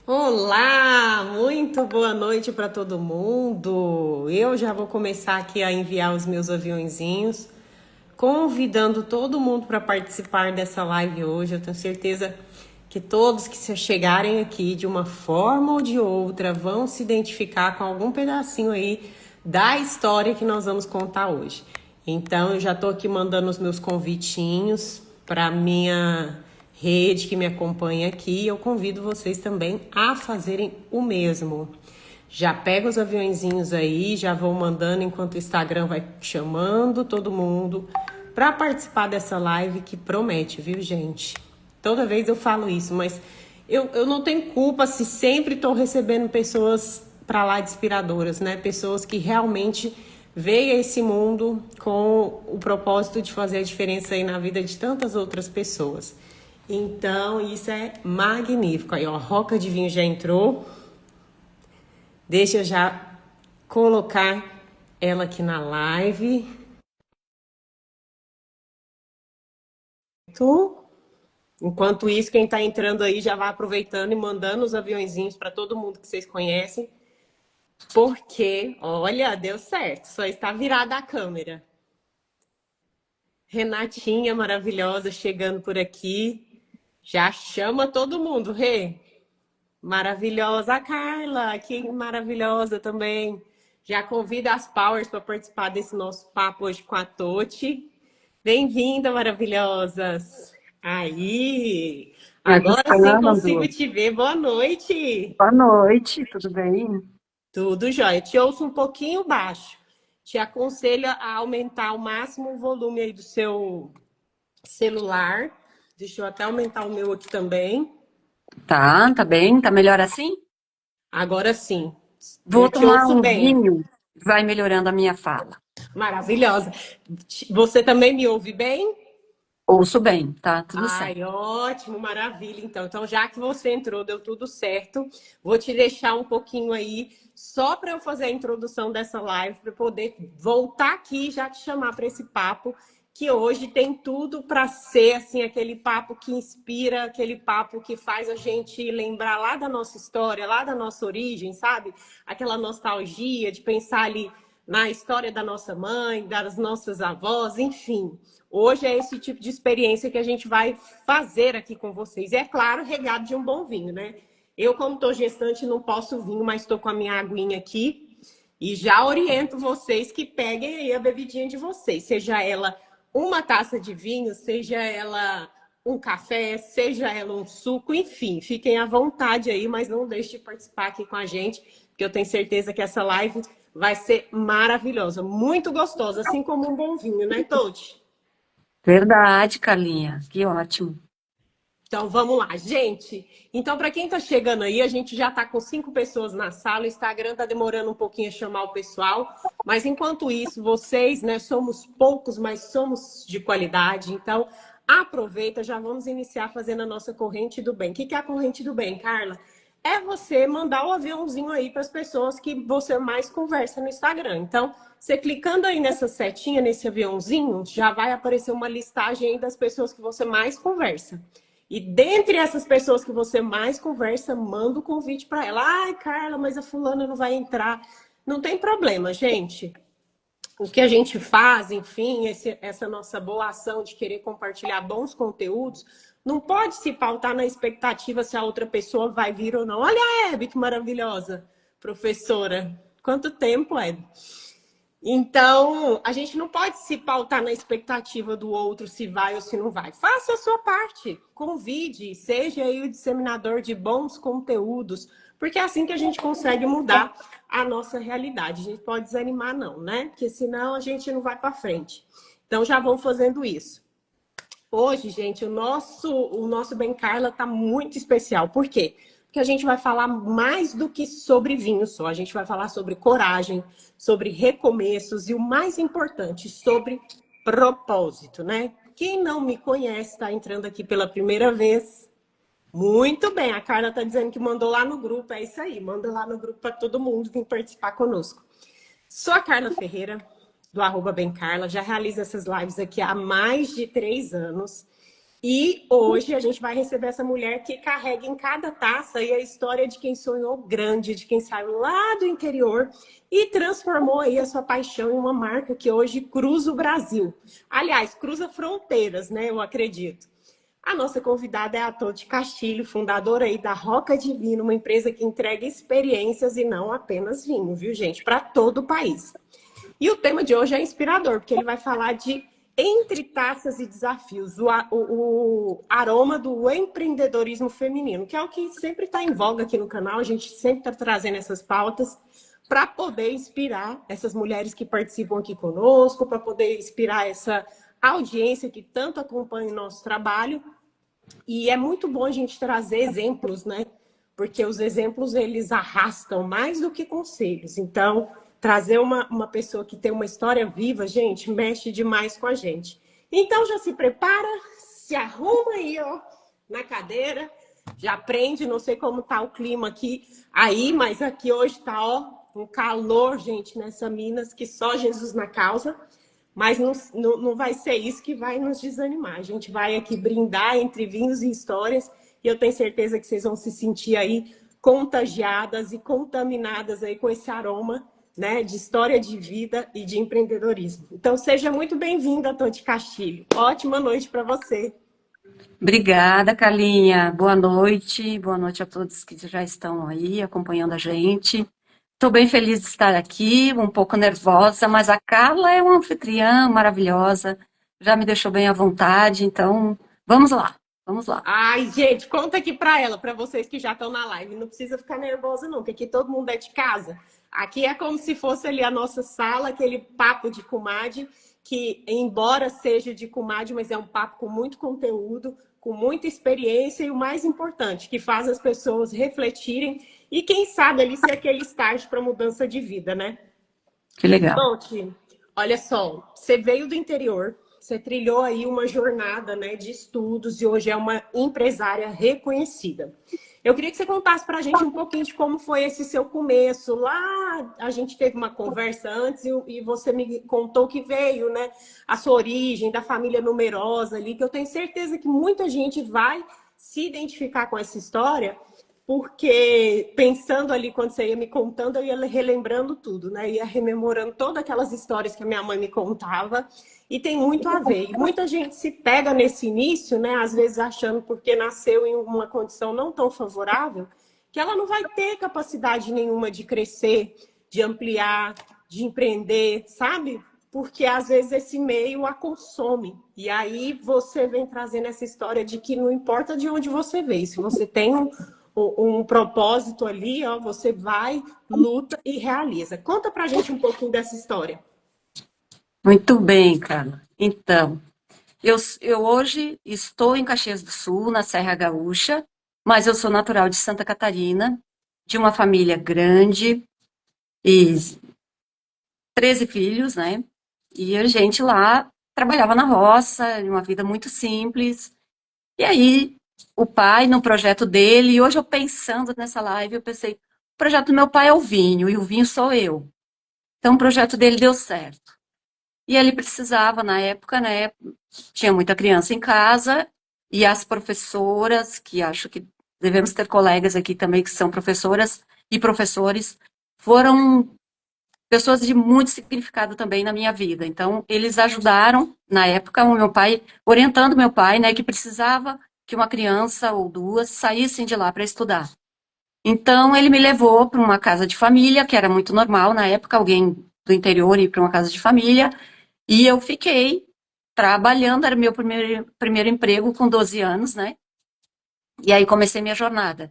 Olá, muito boa noite para todo mundo. Eu já vou começar aqui a enviar os meus aviãozinhos, convidando todo mundo para participar dessa live hoje. Eu tenho certeza que todos que se chegarem aqui de uma forma ou de outra vão se identificar com algum pedacinho aí da história que nós vamos contar hoje. Então, eu já estou aqui mandando os meus convitinhos para minha rede que me acompanha aqui. Eu convido vocês também a fazerem o mesmo. Já pega os aviãozinhos aí, já vou mandando enquanto o Instagram vai chamando todo mundo para participar dessa live que promete, viu, gente? Toda vez eu falo isso, mas eu não tenho culpa se sempre estou recebendo pessoas para lá de inspiradoras, né? Pessoas que realmente veio a esse mundo com o propósito de fazer a diferença aí na vida de tantas outras pessoas. Então, isso é magnífico. Aí, ó, a Roca de Vinho já entrou. Deixa eu já colocar ela aqui na live. Enquanto isso, quem está entrando aí já vai aproveitando e mandando os aviãozinhos para todo mundo que vocês conhecem. Porque, olha, deu certo. Só está virada a câmera. Renatinha maravilhosa chegando por aqui. Já chama todo mundo, Rê. Maravilhosa. A Carla, que maravilhosa também. Já convida as Powers para participar desse nosso papo hoje com a Toti. Bem-vinda, maravilhosas. Aí, agora sim consigo Registrando. te ver. Boa noite. Boa noite, tudo bem? Tudo jóia. Te ouço um pouquinho baixo. Te aconselho a aumentar ao máximo o volume aí do seu celular. Deixa eu até aumentar o meu aqui também. Tá bem? Tá melhor assim? Agora sim. Vou Eu te tomar ouço um bem. vinho, vai melhorando a minha fala. Maravilhosa. Você também me ouve bem? Ouço bem, tá tudo certo. Ai, ótimo, maravilha. Então, já que você entrou, deu tudo certo. Vou te deixar um pouquinho aí, só para eu fazer a introdução dessa live, para poder voltar aqui e já te chamar para esse papo, que hoje tem tudo para ser assim aquele papo que inspira, aquele papo que faz a gente lembrar lá da nossa história, lá da nossa origem, sabe? Aquela nostalgia de pensar ali na história da nossa mãe, das nossas avós, enfim. Hoje é esse tipo de experiência que a gente vai fazer aqui com vocês. E é claro, regado de um bom vinho, né? Eu, como estou gestante, não posso vinho, mas estou com a minha aguinha aqui. E já oriento vocês que peguem aí a bebidinha de vocês. Seja ela uma taça de vinho, seja ela um café, seja ela um suco, enfim. Fiquem à vontade aí, mas não deixe de participar aqui com a gente, porque eu tenho certeza que essa live vai ser maravilhosa. Muito gostosa, assim como um bom vinho, né, Totti? Verdade, Carlinha, que ótimo. Então vamos lá, gente. Então, para quem está chegando aí, a gente já está com 5 pessoas na sala. O Instagram está demorando um pouquinho a chamar o pessoal. Mas enquanto isso, vocês, né, somos poucos, mas somos de qualidade. Então, aproveita, já vamos iniciar fazendo a nossa corrente do bem. O que é a corrente do bem, Carla? É você mandar o aviãozinho aí para as pessoas que você mais conversa no Instagram. Então, você clicando aí nessa setinha, nesse aviãozinho, já vai aparecer uma listagem aí das pessoas que você mais conversa. E dentre essas pessoas que você mais conversa, manda o convite para ela. Ai, Carla, mas a fulana não vai entrar. Não tem problema, gente. O que a gente faz, enfim, essa nossa boa ação de querer compartilhar bons conteúdos, não pode se pautar na expectativa se a outra pessoa vai vir ou não. Olha a Hebe, que maravilhosa, professora. Quanto tempo, Hebe? Então, a gente não pode se pautar na expectativa do outro se vai ou se não vai. Faça a sua parte, convide, seja aí o disseminador de bons conteúdos, porque é assim que a gente consegue mudar a nossa realidade. A gente pode desanimar não, né? Porque senão a gente não vai para frente. Então, já vão fazendo isso. Hoje, gente, o nosso Bem Carla tá muito especial. Por quê? Porque a gente vai falar mais do que sobre vinho só. A gente vai falar sobre coragem, sobre recomeços e o mais importante, sobre propósito, né? Quem não me conhece, está entrando aqui pela primeira vez. Muito bem, a Carla está dizendo que mandou lá no grupo. É isso aí, manda lá no grupo para todo mundo vir participar conosco. Sou a Carla Ferreira, do @BemCarla, já realizo essas lives aqui há mais de 3 anos. E hoje a gente vai receber essa mulher que carrega em cada taça aí a história de quem sonhou grande, de quem saiu lá do interior e transformou aí a sua paixão em uma marca que hoje cruza o Brasil. Aliás, cruza fronteiras, né? Eu acredito. A nossa convidada é a Toti Castilho, fundadora aí da Roca de Vinho, uma empresa que entrega experiências e não apenas vinho, viu, gente? Para todo o país. E o tema de hoje é inspirador, porque ele vai falar de entre taças e desafios, o aroma do empreendedorismo feminino, que é o que sempre está em voga aqui no canal. A gente sempre está trazendo essas pautas para poder inspirar essas mulheres que participam aqui conosco, para poder inspirar essa audiência que tanto acompanha o nosso trabalho. E é muito bom a gente trazer exemplos, né? Porque os exemplos, eles arrastam mais do que conselhos. Então, trazer uma pessoa que tem uma história viva, gente, mexe demais com a gente. Então, já se prepara, se arruma aí, ó, na cadeira, já aprende, não sei como tá o clima aqui aí, mas aqui hoje tá, ó, um calor, gente, nessa Minas, que só Jesus na causa. Mas não vai ser isso que vai nos desanimar. A gente vai aqui brindar entre vinhos e histórias. E eu tenho certeza que vocês vão se sentir aí contagiadas e contaminadas aí com esse aroma, né, de história de vida e de empreendedorismo. Então, seja muito bem-vinda, Toti Castilho. Ótima noite para você. Obrigada, Carlinha. Boa noite. Boa noite a todos que já estão aí acompanhando a gente. Estou bem feliz de estar aqui, um pouco nervosa, mas a Carla é uma anfitriã maravilhosa, já me deixou bem à vontade, então vamos lá, vamos lá. Ai, gente, conta aqui para ela, para vocês que já estão na live. Não precisa ficar nervosa, não, porque aqui todo mundo é de casa. Aqui é como se fosse ali a nossa sala, aquele papo de comadre, que, embora seja de comadre, mas é um papo com muito conteúdo, com muita experiência e o mais importante, que faz as pessoas refletirem e, quem sabe, ali ser aquele estágio para mudança de vida, né? Que legal. Bom, Ti, olha só, você veio do interior, você trilhou aí uma jornada, né, de estudos e hoje é uma empresária reconhecida. Eu queria que você contasse para a gente um pouquinho de como foi esse seu começo. Lá a gente teve uma conversa antes e você me contou que veio, né, a sua origem, da família numerosa ali, que eu tenho certeza que muita gente vai se identificar com essa história, porque pensando ali, quando você ia me contando, eu ia relembrando tudo, né? Ia rememorando todas aquelas histórias que a minha mãe me contava, e tem muito a ver. E muita gente se pega nesse início, né? Às vezes achando porque nasceu em uma condição não tão favorável, que ela não vai ter capacidade nenhuma de crescer, de ampliar, de empreender, sabe? Porque às vezes esse meio a consome. E aí você vem trazendo essa história de que não importa de onde você veio, se você tem um propósito ali, ó, você vai, luta e realiza. Conta pra gente um pouquinho dessa história. Muito bem, Carla. Então, eu hoje estou em Caxias do Sul, na Serra Gaúcha, mas eu sou natural de Santa Catarina, de uma família grande e 13 filhos, né? E a gente lá trabalhava na roça, uma vida muito simples. E aí, o pai, no projeto dele, e hoje eu pensando nessa live, eu pensei, o projeto do meu pai é o vinho, e o vinho sou eu. Então, o projeto dele deu certo. E ele precisava, na época, né, tinha muita criança em casa, e as professoras, que acho que devemos ter colegas aqui também que são professoras e professores, foram pessoas de muito significado também na minha vida. Então, eles ajudaram, na época, o meu pai, orientando meu pai, né, que precisava que uma criança ou duas saíssem de lá para estudar. Então, ele me levou para uma casa de família, que era muito normal na época, alguém do interior ir para uma casa de família, e eu fiquei trabalhando, era meu primeiro emprego com 12 anos, né? E aí comecei minha jornada.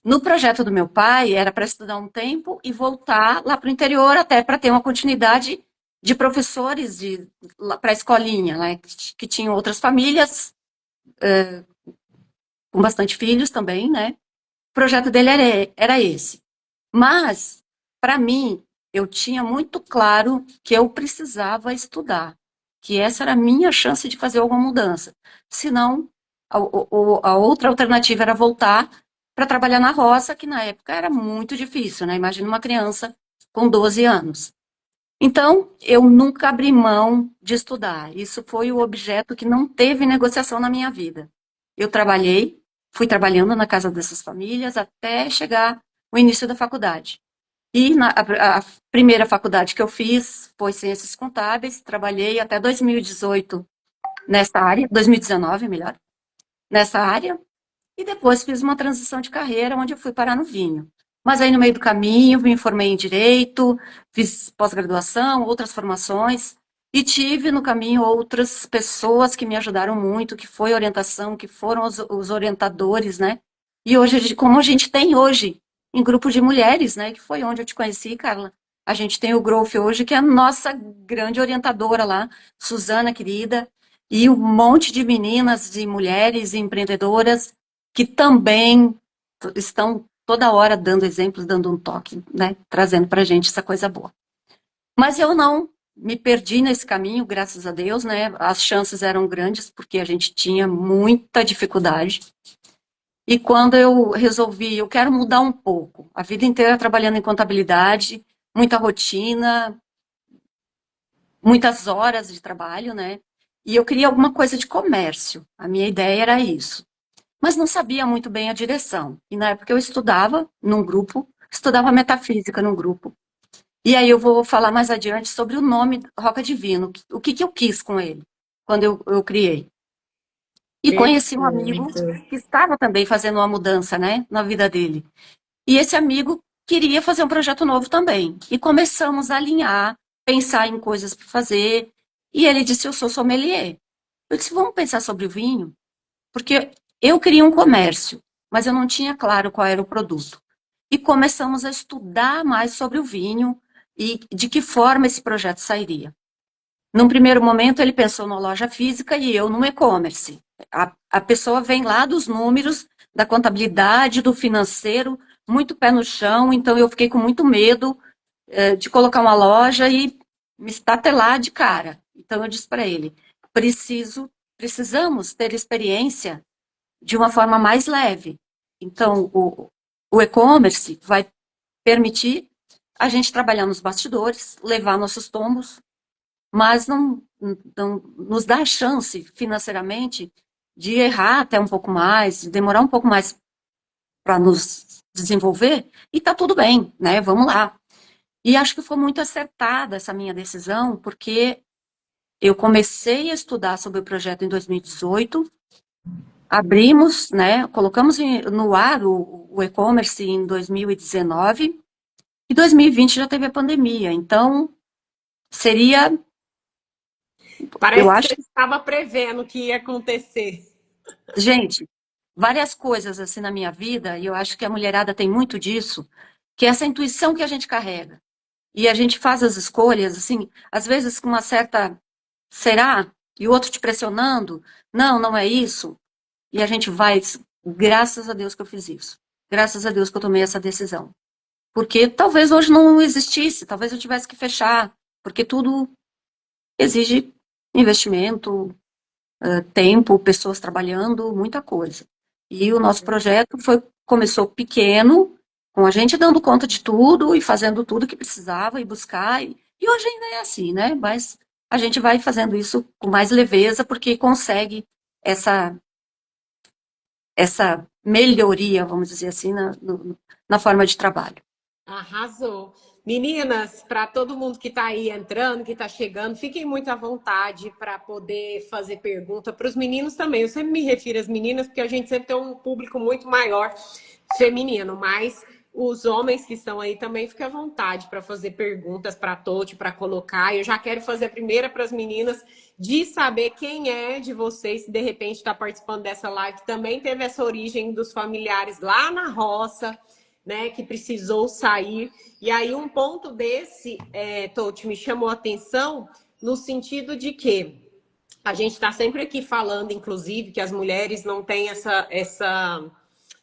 No projeto do meu pai, era para estudar um tempo e voltar lá para o interior, até para ter uma continuidade de professores para a escolinha, né, que tinham outras famílias, com bastante filhos também, né? O projeto dele era esse. Mas, para mim, eu tinha muito claro que eu precisava estudar, que essa era a minha chance de fazer alguma mudança. Senão, a outra alternativa era voltar para trabalhar na roça, que na época era muito difícil, né? Imagina uma criança com 12 anos. Então, eu nunca abri mão de estudar. Isso foi o objeto que não teve negociação na minha vida. Eu trabalhei, fui trabalhando na casa dessas famílias até chegar o início da faculdade. E a primeira faculdade que eu fiz foi Ciências Contábeis, trabalhei até 2018 nessa área, 2019, melhor, nessa área, e depois fiz uma transição de carreira onde eu fui parar no vinho. Mas aí no meio do caminho me formei em Direito, fiz pós-graduação, outras formações, e tive no caminho outras pessoas que me ajudaram muito, que foi orientação, que foram os orientadores, né? E hoje, como a gente tem hoje, em grupo de mulheres, né? Que foi onde eu te conheci, Carla. A gente tem o Growth hoje, que é a nossa grande orientadora lá, Suzana, querida, e um monte de meninas e mulheres empreendedoras que também estão toda hora dando exemplos, dando um toque, né? Trazendo para a gente essa coisa boa. Mas eu não me perdi nesse caminho, graças a Deus, né? As chances eram grandes, porque a gente tinha muita dificuldade. E quando eu resolvi, eu quero mudar um pouco, a vida inteira trabalhando em contabilidade, muita rotina, muitas horas de trabalho, né? E eu queria alguma coisa de comércio. A minha ideia era isso. Mas não sabia muito bem a direção. E na época eu estudava num grupo, estudava metafísica num grupo. E aí eu vou falar mais adiante sobre o nome Roca Divino, o que eu quis com ele, quando eu criei. E conheci um amigo Perfeito. que estava também fazendo uma mudança, né, na vida dele. E esse amigo queria fazer um projeto novo também. E começamos a alinhar, pensar em coisas para fazer. E ele disse: eu sou sommelier. Eu disse: vamos pensar sobre o vinho? Porque eu queria um comércio, mas eu não tinha claro qual era o produto. E começamos a estudar mais sobre o vinho e de que forma esse projeto sairia. Num primeiro momento, ele pensou na loja física e eu no e-commerce. A pessoa vem lá dos números, da contabilidade, do financeiro, muito pé no chão, então eu fiquei com muito medo de colocar uma loja e me estatelar de cara. Então eu disse para ele: precisamos ter experiência de uma forma mais leve. Então, o e-commerce vai permitir a gente trabalhar nos bastidores, levar nossos tombos, mas não nos dá a chance financeiramente de errar até um pouco mais, de demorar um pouco mais para nos desenvolver, e tá tudo bem, né? Vamos lá. E acho que foi muito acertada essa minha decisão, porque eu comecei a estudar sobre o projeto em 2018, abrimos, né, colocamos no ar o e-commerce em 2019 e 2020 já teve a pandemia. Então, seria, eu Parece que acho, você estava prevendo o que ia acontecer. gente, várias coisas assim na minha vida, e eu acho que a mulherada tem muito disso, que é essa intuição que a gente carrega. E a gente faz as escolhas, assim, às vezes com uma certa, será? E o outro te pressionando, não, não é isso. E a gente vai, graças a Deus que eu fiz isso. Graças a Deus que eu tomei essa decisão. Porque talvez hoje não existisse, talvez eu tivesse que fechar, porque tudo exige investimento, tempo, pessoas trabalhando, muita coisa. E o nosso projeto começou pequeno, com a gente dando conta de tudo e fazendo tudo que precisava e buscar. E hoje ainda é assim, né? Mas a gente vai fazendo isso com mais leveza, porque consegue essa, essa melhoria, vamos dizer assim, na forma de trabalho. Arrasou. Meninas, para todo mundo que está aí entrando, que está chegando, fiquem muito à vontade para poder fazer pergunta para os meninos também. Eu sempre me refiro às meninas, porque a gente sempre tem um público muito maior feminino, mas os homens que estão aí também fiquem à vontade para fazer perguntas para a Toti, para colocar. Eu já quero fazer a primeira para as meninas de saber quem é de vocês, se de repente está participando dessa live, que também teve essa origem dos familiares lá na roça, né, que precisou sair. E aí um ponto desse, Toti, me chamou a atenção no sentido de que a gente está sempre aqui falando, inclusive, que as mulheres não têm essa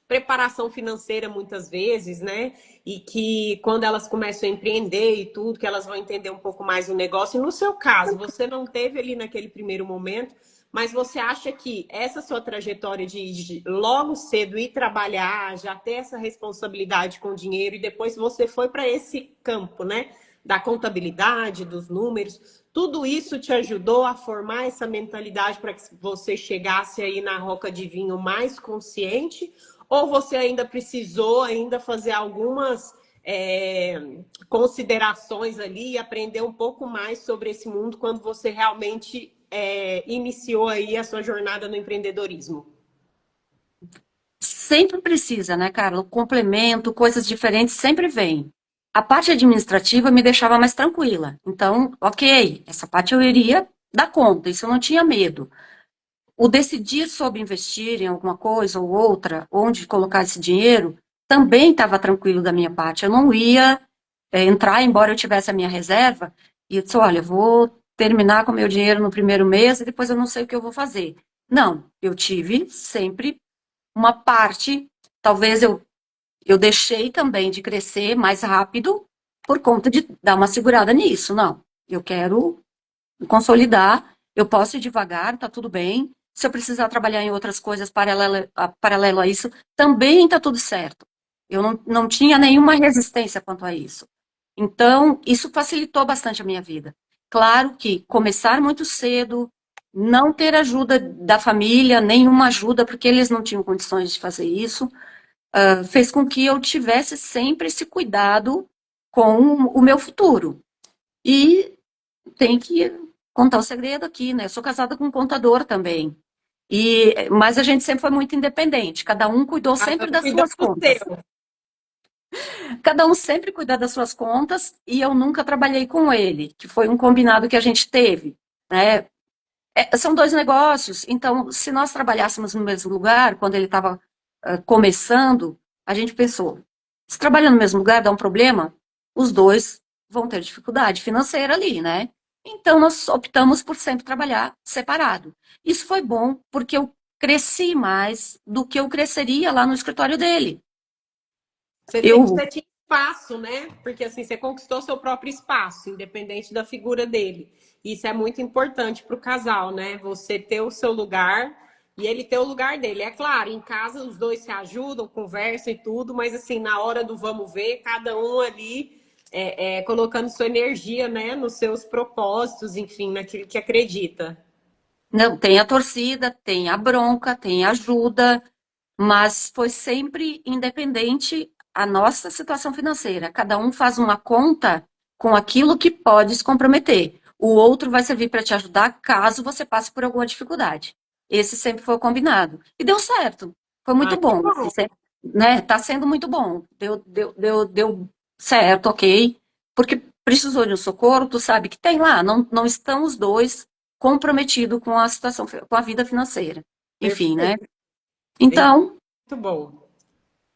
preparação financeira muitas vezes, né? E que quando elas começam a empreender e tudo, que elas vão entender um pouco mais o negócio. E no seu caso, você não teve ali naquele primeiro momento, mas você acha que essa sua trajetória de logo cedo ir trabalhar, já ter essa responsabilidade com o dinheiro e depois você foi para esse campo, né? da contabilidade, dos números. Tudo isso te ajudou a formar essa mentalidade para que você chegasse aí na Roca de Vinho mais consciente? Ou você ainda precisou ainda fazer algumas considerações ali e aprender um pouco mais sobre esse mundo quando você realmente iniciou aí a sua jornada no empreendedorismo? Sempre precisa, né, Carla? O complemento, coisas diferentes sempre vem. A parte administrativa me deixava mais tranquila. Então, ok, essa parte eu iria dar conta, isso eu não tinha medo. O decidir sobre investir em alguma coisa ou outra, onde colocar esse dinheiro, também estava tranquilo da minha parte. Eu não ia entrar, embora eu tivesse a minha reserva, e eu disse, olha, vou terminar com o meu dinheiro no primeiro mês e depois eu não sei o que eu vou fazer. Não, eu tive sempre uma parte, talvez eu deixei também de crescer mais rápido por conta de dar uma segurada nisso. Não, eu quero consolidar, eu posso ir devagar, tá tudo bem. Se eu precisar trabalhar em outras coisas paralelo a isso, também tá tudo certo. Eu não tinha nenhuma resistência quanto a isso. Então, isso facilitou bastante a minha vida. Claro que começar muito cedo, não ter ajuda da família, nenhuma ajuda, porque eles não tinham condições de fazer isso, fez com que eu tivesse sempre esse cuidado com o meu futuro. E tem que contar o segredo aqui, né? Eu sou casada com um contador também. Mas a gente sempre foi muito independente, cada um cuidou Cada sempre um das cuidando suas do contas. seu. Cada um sempre cuidou das suas contas e eu nunca trabalhei com ele, que foi um combinado que a gente teve, né? São dois negócios, então, se nós trabalhássemos no mesmo lugar, quando ele estava começando, a gente pensou, se trabalha no mesmo lugar, dá um problema, os dois vão ter dificuldade financeira ali, né? Então, nós optamos por sempre trabalhar separado. Isso foi bom, porque eu cresci mais do que eu cresceria lá no escritório dele. Eu Você tinha espaço, né? Porque assim, você conquistou seu próprio espaço, independente da figura dele. Isso é muito importante para o casal, né? Você ter o seu lugar e ele ter o lugar dele. É claro, em casa os dois se ajudam, conversam e tudo, mas assim, na hora do vamos ver, cada um ali colocando sua energia, né? Nos seus propósitos, enfim, naquilo que acredita. não tem a torcida, tem a bronca, tem a ajuda, mas foi sempre independente a nossa situação financeira. Cada um faz uma conta com aquilo que pode se comprometer. O outro vai servir para te ajudar caso você passe por alguma dificuldade. Esse sempre foi o combinado. E deu certo. Foi Ah, muito que bom. bom. Né? Tá sendo muito bom. Deu certo, ok. Porque precisou de um socorro, tu sabe que tem lá. Não estão os dois comprometidos com a situação, com a vida financeira. Enfim, né? Perfeito. Então, Muito bom.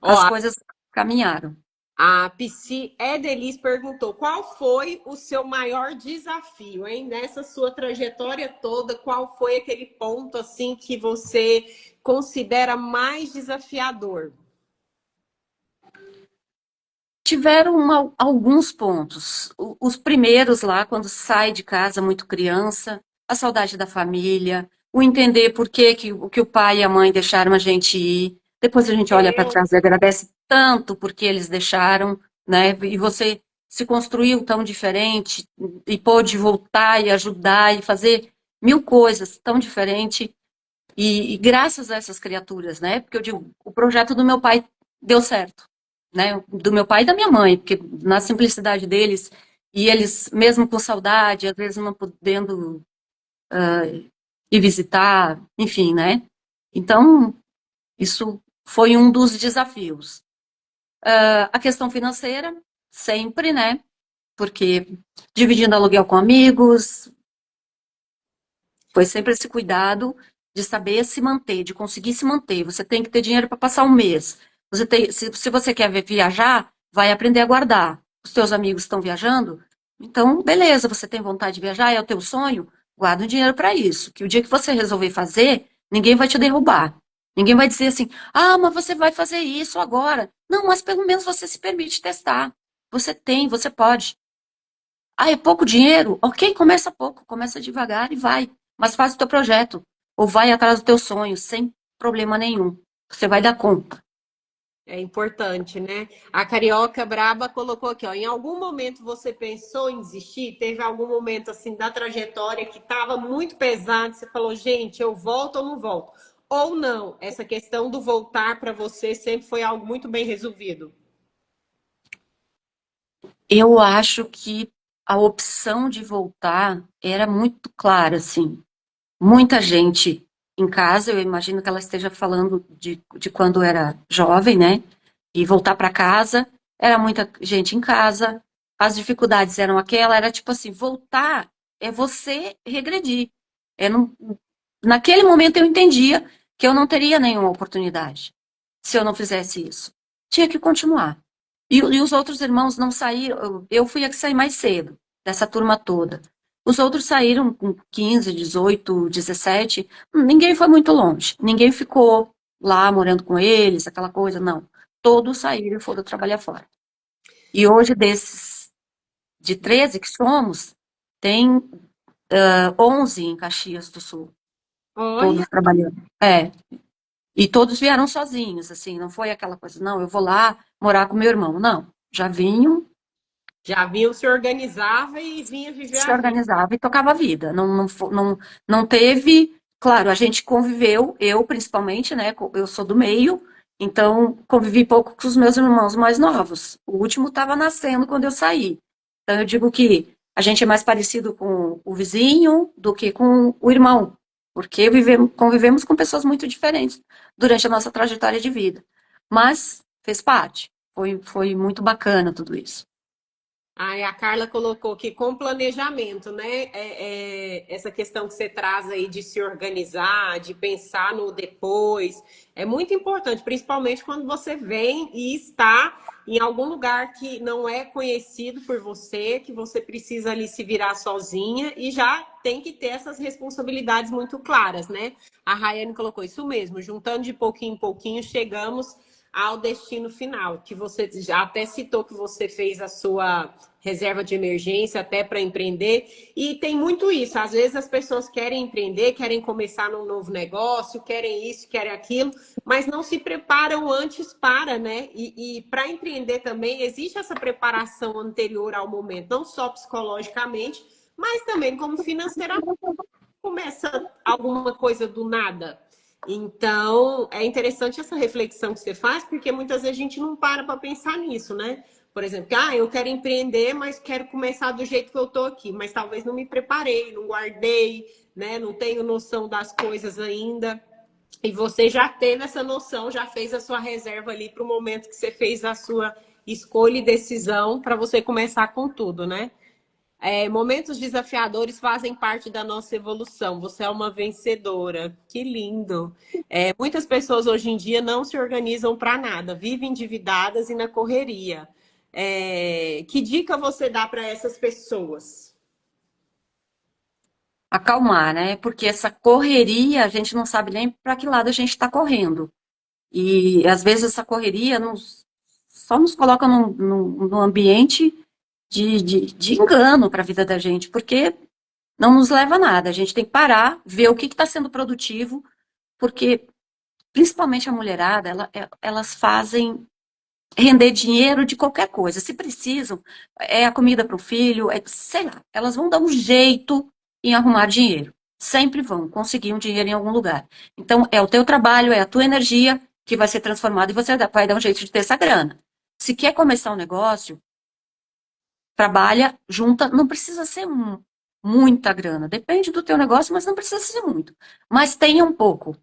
as Ó, coisas caminharam. a Psy Edelis perguntou: qual foi o seu maior desafio, hein? Nessa sua trajetória toda, qual foi aquele ponto assim que você considera mais desafiador? Tiveram alguns pontos. Os primeiros lá, quando sai de casa muito criança, a saudade da família, o entender por que o pai e a mãe deixaram a gente ir. Depois a gente olha para Eu, trás e agradece tanto porque eles deixaram, né? E você se construiu tão diferente e pôde voltar e ajudar e fazer mil coisas tão diferente. E graças a essas criaturas, né? Porque eu digo, o projeto do meu pai deu certo, né? Do meu pai e da minha mãe, porque na simplicidade deles, e eles, mesmo com saudade, às vezes não podendo ir visitar, enfim, né? Então, isso foi um dos desafios. A questão financeira, sempre, né? Porque dividindo aluguel com amigos, foi sempre esse cuidado de saber se manter, de conseguir se manter. Você tem que ter dinheiro para passar um mês. Se você quer viajar, vai aprender a guardar. Os teus amigos estão viajando, então, beleza, você tem vontade de viajar, é o teu sonho, guarda um dinheiro para isso. Que o dia que você resolver fazer, ninguém vai te derrubar. Ninguém vai dizer assim, ah, mas você vai fazer isso agora. Não, mas pelo menos você se permite testar. Você tem, você pode. Ah, é pouco dinheiro? Ok, começa pouco, começa devagar e vai. Mas faz o teu projeto. Ou vai atrás do teu sonho, sem problema nenhum. Você vai dar conta. É importante, né? A Carioca Braba colocou aqui, ó, em algum momento você pensou em desistir? Teve algum momento assim da trajetória que estava muito pesado, você falou, gente, eu volto ou não volto? Ou não? Essa questão do voltar para você sempre foi algo muito bem resolvido. Eu acho que a opção de voltar era muito clara, assim. Muita gente em casa, eu imagino que ela esteja falando de quando era jovem, né? E voltar para casa, era muita gente em casa, as dificuldades eram aquela, era tipo assim, voltar é você regredir. É não, naquele momento eu entendia que eu não teria nenhuma oportunidade se eu não fizesse isso. Tinha que continuar. E os outros irmãos não saíram, eu fui a que saí mais cedo, dessa turma toda. Os outros saíram com 15, 18, 17. Ninguém foi muito longe. Ninguém ficou lá morando com eles, aquela coisa, não. Todos saíram e foram trabalhar fora. E hoje, desses de 13 que somos, tem 11 em Caxias do Sul, Olha, todos trabalhando. É, e todos vieram sozinhos, assim, não foi aquela coisa, não, eu vou lá morar com meu irmão. Não, já vinham, já viu, se organizava e vinha viver se a vida. organizava e tocava a vida. Não teve, claro, a gente conviveu, eu principalmente, né? Eu sou do meio, então convivi pouco com os meus irmãos mais novos. O último estava nascendo quando eu saí. Então eu digo que a gente é mais parecido com o vizinho do que com o irmão, porque convivemos com pessoas muito diferentes durante a nossa trajetória de vida. Mas fez parte. Foi muito bacana tudo isso. Aí a Carla colocou que com planejamento, né? Essa questão que você traz aí de se organizar, de pensar no depois, é muito importante, principalmente quando você vem e está em algum lugar que não é conhecido por você, que você precisa ali se virar sozinha e já tem que ter essas responsabilidades muito claras, né? A Rayane colocou isso mesmo, juntando de pouquinho em pouquinho, chegamos ao destino final, que você já até citou que você fez a sua reserva de emergência até para empreender, e tem muito isso. Às vezes as pessoas querem empreender, querem começar num novo negócio, querem isso, querem aquilo, mas não se preparam antes para, né? E para empreender também existe essa preparação anterior ao momento, não só psicologicamente, mas também como financeiramente. Começa alguma coisa do nada. Então, é interessante essa reflexão que você faz, porque muitas vezes a gente não para pensar nisso, né? Por exemplo, eu quero empreender, mas quero começar do jeito que eu tô aqui, mas talvez não me preparei, não guardei, né? Não tenho noção das coisas ainda. E você já teve essa noção, já fez a sua reserva ali para o momento que você fez a sua escolha e decisão para você começar com tudo, né? Momentos desafiadores fazem parte da nossa evolução. Você é uma vencedora. Que lindo. Muitas pessoas hoje em dia não se organizam para nada, vivem endividadas e na correria. Que dica você dá para essas pessoas? Acalmar, né? Porque essa correria, a gente não sabe nem para que lado a gente está correndo. E às vezes essa correria só nos coloca num ambiente de engano para a vida da gente, porque não nos leva a nada. A gente tem que parar, ver o que está sendo produtivo, porque principalmente a mulherada, elas fazem render dinheiro de qualquer coisa. Se precisam, é a comida para o filho, sei lá, elas vão dar um jeito em arrumar dinheiro. Sempre vão conseguir um dinheiro em algum lugar. Então, é o teu trabalho, é a tua energia que vai ser transformada e você vai dar um jeito de ter essa grana. Se quer começar um negócio, trabalha, junta, não precisa ser muita grana. Depende do teu negócio, mas não precisa ser muito. Mas tenha um pouco.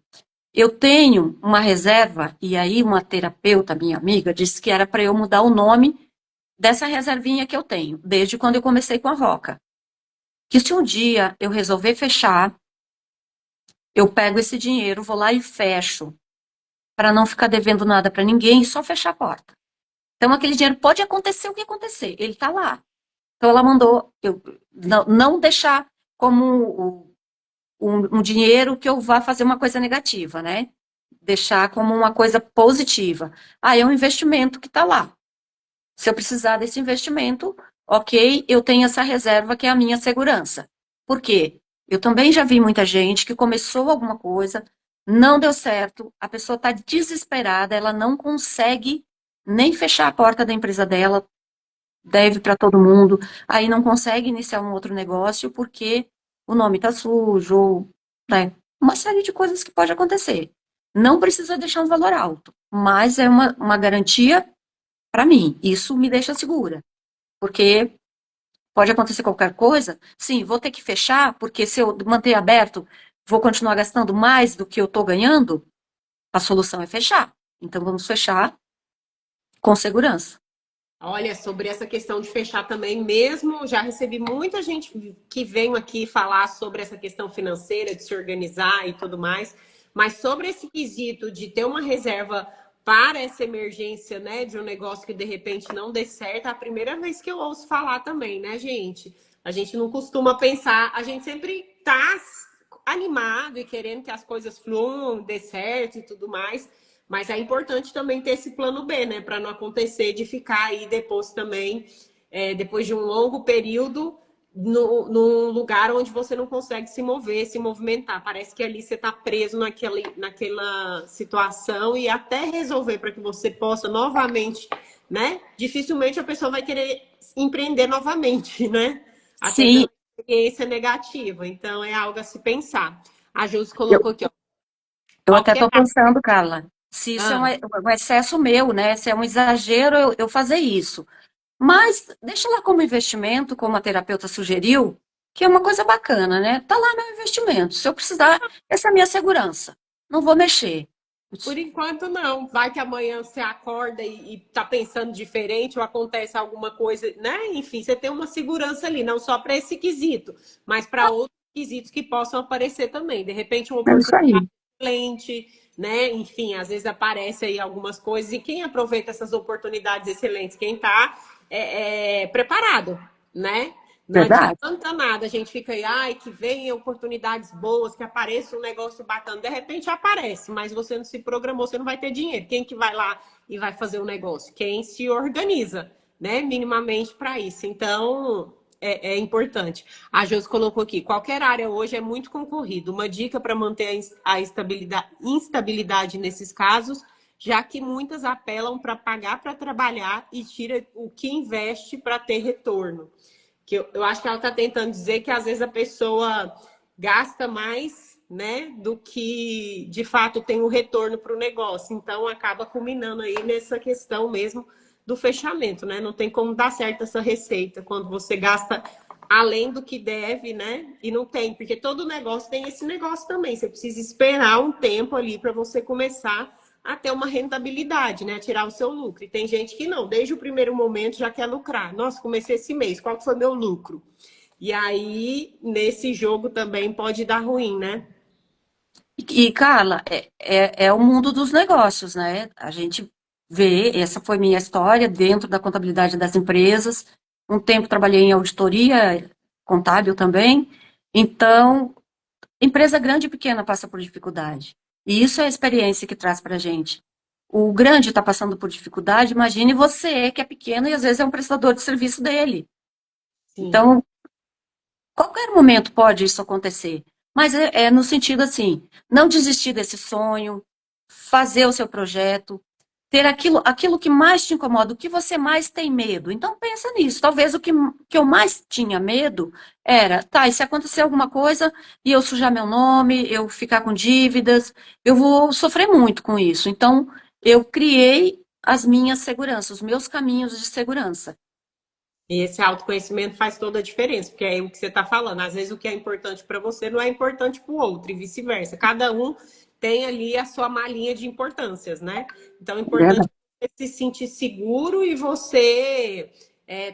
Eu tenho uma reserva, e aí uma terapeuta, minha amiga, disse que era para eu mudar o nome dessa reservinha que eu tenho, desde quando eu comecei com a Roca. Que se um dia eu resolver fechar, eu pego esse dinheiro, vou lá e fecho, para não ficar devendo nada para ninguém e só fechar a porta. Então, aquele dinheiro pode acontecer o que acontecer, ele está lá. Então, ela mandou eu não deixar como um dinheiro que eu vá fazer uma coisa negativa, né? Deixar como uma coisa positiva. Ah, é um investimento que está lá. Se eu precisar desse investimento, ok, eu tenho essa reserva que é a minha segurança. Por quê? Eu também já vi muita gente que começou alguma coisa, não deu certo, a pessoa está desesperada, ela não consegue nem fechar a porta da empresa dela, deve para todo mundo, aí não consegue iniciar um outro negócio porque o nome está sujo, ou, né, uma série de coisas que pode acontecer. Não precisa deixar um valor alto, mas é uma garantia para mim. Isso me deixa segura, porque pode acontecer qualquer coisa. Sim, vou ter que fechar, porque se eu manter aberto, vou continuar gastando mais do que eu estou ganhando. A solução é fechar. Então vamos fechar com segurança. Olha, sobre essa questão de fechar também, mesmo já recebi muita gente que vem aqui falar sobre essa questão financeira, de se organizar e tudo mais, mas sobre esse quesito de ter uma reserva para essa emergência, né, de um negócio que de repente não dê certo, é a primeira vez que eu ouço falar também, né, gente? A gente não costuma pensar, a gente sempre tá animado e querendo que as coisas fluam, dê certo e tudo mais. Mas é importante também ter esse plano B, né? Para não acontecer de ficar aí depois também, depois de um longo período, num lugar onde você não consegue se mover, se movimentar. Parece que ali você está preso naquela situação e até resolver para que você possa novamente, né? Dificilmente a pessoa vai querer empreender novamente, né? Até Sim, pela experiência negativa. Então é algo a se pensar. A Júlia eu, colocou aqui, ó. eu até Qualquer estou pensando, Carla, se isso é ah, um excesso meu, né? Se é um exagero eu fazer isso. Mas deixa lá como investimento, como a terapeuta sugeriu, que é uma coisa bacana, né? Tá lá meu investimento. Se eu precisar, essa é a minha segurança. Não vou mexer. por enquanto, não. Vai que amanhã você acorda e tá pensando diferente ou acontece alguma coisa, né? Enfim, você tem uma segurança ali, não só para esse quesito, mas para outros quesitos que possam aparecer também. De repente, uma É isso oportunidade aí. excelente, né? Enfim, às vezes aparece aí algumas coisas e quem aproveita essas oportunidades excelentes, quem tá preparado, né? Não Verdade. adianta nada, a gente fica aí, ai, que venham oportunidades boas, que apareça um negócio bacana. De repente aparece, mas você não se programou, você não vai ter dinheiro. Quem que vai lá e vai fazer o negócio? Quem se organiza, né, minimamente para isso. Então, é importante. A Josi colocou aqui, qualquer área hoje é muito concorrido. Uma dica para manter a instabilidade nesses casos, já que muitas apelam para pagar para trabalhar e tira o que investe para ter retorno. Que eu acho que ela está tentando dizer que às vezes a pessoa gasta mais, né, do que de fato tem o retorno para o negócio. Então acaba culminando aí nessa questão mesmo do fechamento, né? Não tem como dar certo essa receita quando você gasta além do que deve, né? E não tem, porque todo negócio tem esse negócio também. Você precisa esperar um tempo ali para você começar a ter uma rentabilidade, né? Tirar o seu lucro. E tem gente que não, desde o primeiro momento já quer lucrar. Nossa, comecei esse mês, qual foi meu lucro? E aí, nesse jogo também pode dar ruim, né? Carla, é o mundo dos negócios, né? A gente vê, essa foi minha história dentro da contabilidade das empresas. Um tempo trabalhei em auditoria contábil também. Então, empresa grande e pequena passa por dificuldade. E isso é a experiência que traz para a gente. O grande está passando por dificuldade, imagine você, que é pequeno e às vezes é um prestador de serviço dele. Sim. Então, qualquer momento pode isso acontecer. Mas é no sentido assim, não desistir desse sonho, fazer o seu projeto, ter aquilo que mais te incomoda, o que você mais tem medo. Então pensa nisso. Talvez que eu mais tinha medo era, tá, e se acontecer alguma coisa e eu sujar meu nome, eu ficar com dívidas, eu vou sofrer muito com isso. Então eu criei as minhas seguranças, os meus caminhos de segurança. E esse autoconhecimento faz toda a diferença, porque é o que você está falando. Às vezes o que é importante para você não é importante para o outro, e vice-versa. Cada um tem ali a sua malinha de importâncias, né? Então é importante Verdade. você se sentir seguro e você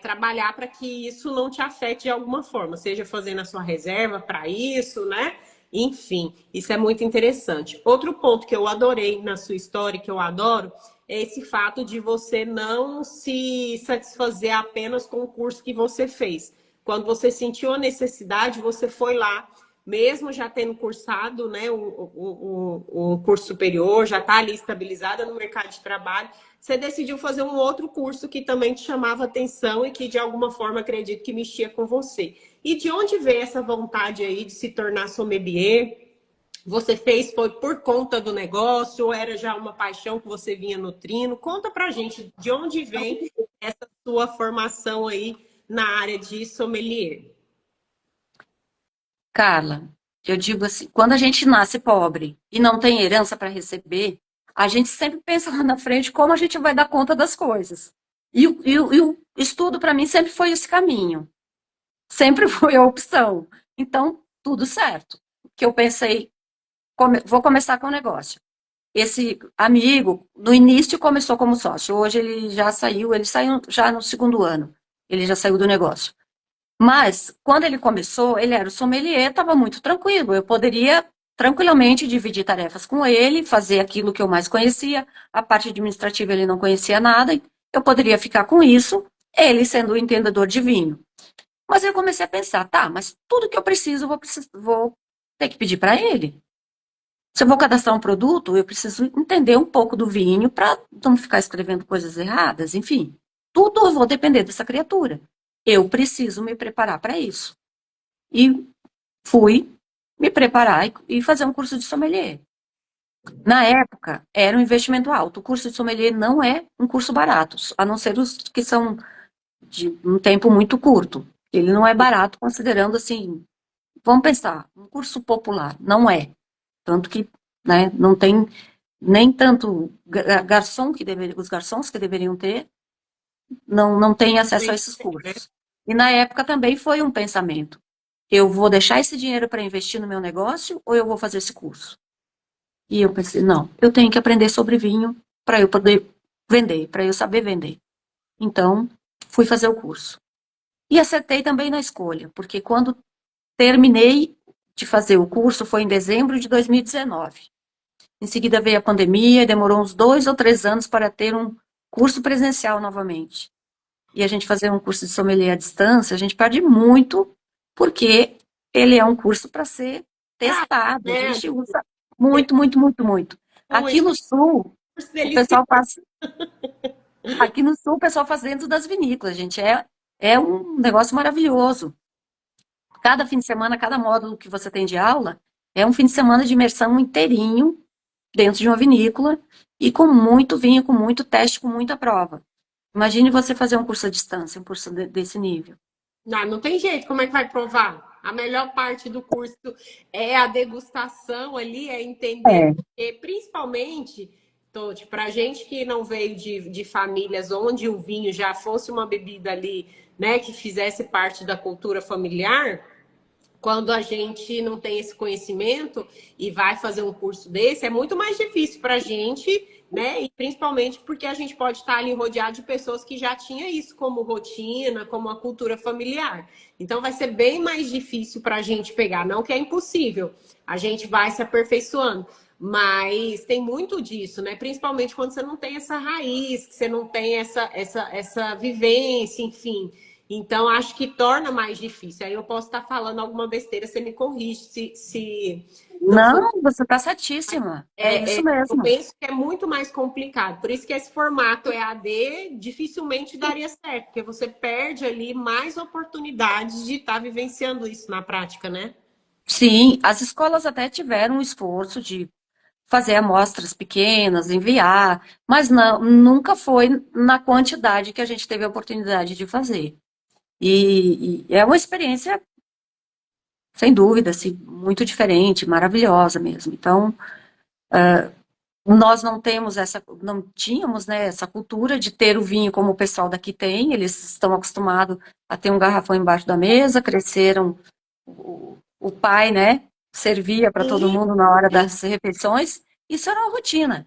trabalhar para que isso não te afete de alguma forma, seja fazendo a sua reserva para isso, né? Enfim, isso é muito interessante. Outro ponto que eu adorei na sua história, que eu adoro, é esse fato de você não se satisfazer apenas com o curso que você fez. Quando você sentiu a necessidade, você foi lá, mesmo já tendo cursado, né, um curso superior, já está ali estabilizada no mercado de trabalho, você decidiu fazer um outro curso que também te chamava atenção e que de alguma forma acredito que mexia com você. E de onde veio essa vontade aí de se tornar sommelier? Você fez foi por conta do negócio ou era já uma paixão que você vinha nutrindo? Conta pra gente de onde vem essa sua formação aí na área de sommelier. Carla, eu digo assim, quando a gente nasce pobre e não tem herança para receber, a gente sempre pensa lá na frente como a gente vai dar conta das coisas. E o estudo para mim sempre foi esse caminho, sempre foi a opção. Então, tudo certo. Que eu pensei, vou começar com o negócio. Esse amigo, no início, começou como sócio. Hoje ele saiu já no segundo ano. Ele já saiu do negócio. Mas, quando ele começou, ele era o sommelier, estava muito tranquilo. Eu poderia tranquilamente dividir tarefas com ele, fazer aquilo que eu mais conhecia. A parte administrativa ele não conhecia nada. Eu poderia ficar com isso, ele sendo o entendedor de vinho. Mas eu comecei a pensar, tá, mas tudo que eu preciso, vou ter que pedir para ele. Se eu vou cadastrar um produto, eu preciso entender um pouco do vinho para não ficar escrevendo coisas erradas, enfim. Tudo eu vou depender dessa criatura. Eu preciso me preparar para isso. E fui me preparar e fazer um curso de sommelier. Na época, era um investimento alto. O curso de sommelier não é um curso barato, a não ser os que são de um tempo muito curto. Ele não é barato, considerando assim, vamos pensar, um curso popular, não é. Tanto que, né, não tem nem tanto garçom que os garçons que deveriam ter, não têm acesso a esses cursos. E na época também foi um pensamento. Eu vou deixar esse dinheiro para investir no meu negócio ou eu vou fazer esse curso? E eu pensei, não, eu tenho que aprender sobre vinho para eu poder vender, para eu saber vender. Então, fui fazer o curso. E acertei também na escolha, porque quando terminei de fazer o curso foi em dezembro de 2019. Em seguida veio a pandemia e demorou uns 2 ou 3 anos para ter um curso presencial novamente. E a gente fazer um curso de sommelier à distância, a gente perde muito, porque ele é um curso para ser testado. A Né? gente usa muito, muito, muito, muito. Aqui Muito no sul, o delicioso. pessoal faz. Aqui no sul, o pessoal faz dentro das vinícolas, gente. É um negócio maravilhoso. Cada fim de semana, cada módulo que você tem de aula, é um fim de semana de imersão inteirinho dentro de uma vinícola e com muito vinho, com muito teste, com muita prova. Imagine você fazer um curso à distância, um curso desse nível. Não tem jeito, como é que vai provar? A melhor parte do curso é a degustação ali, é entender, É. porque principalmente, Toti, para gente que não veio de famílias onde o vinho já fosse uma bebida ali, né, que fizesse parte da cultura familiar, quando a gente não tem esse conhecimento e vai fazer um curso desse, é muito mais difícil para a gente, né? E principalmente porque a gente pode estar ali rodeado de pessoas que já tinham isso como rotina, como uma cultura familiar. Então vai ser bem mais difícil para a gente pegar. Não que é impossível, a gente vai se aperfeiçoando. Mas tem muito disso, né? Principalmente quando você não tem essa raiz, que você não tem essa vivência, enfim. Então, acho que torna mais difícil. Aí eu posso estar falando alguma besteira, você me corrige se não for. Não, você está certíssima. É isso Eu mesmo. penso que é muito mais complicado. Por isso que esse formato EAD dificilmente daria certo, porque você perde ali mais oportunidades de estar vivenciando isso na prática, né? Sim, as escolas até tiveram um esforço de fazer amostras pequenas, enviar, mas não, nunca foi na quantidade que a gente teve a oportunidade de fazer. E é uma experiência, sem dúvida, assim, muito diferente, maravilhosa mesmo. Então, nós não tínhamos, né, essa cultura de ter o vinho como o pessoal daqui tem, eles estão acostumados a ter um garrafão embaixo da mesa, cresceram, o pai, né, servia para todo E mundo na hora das refeições, isso era uma rotina.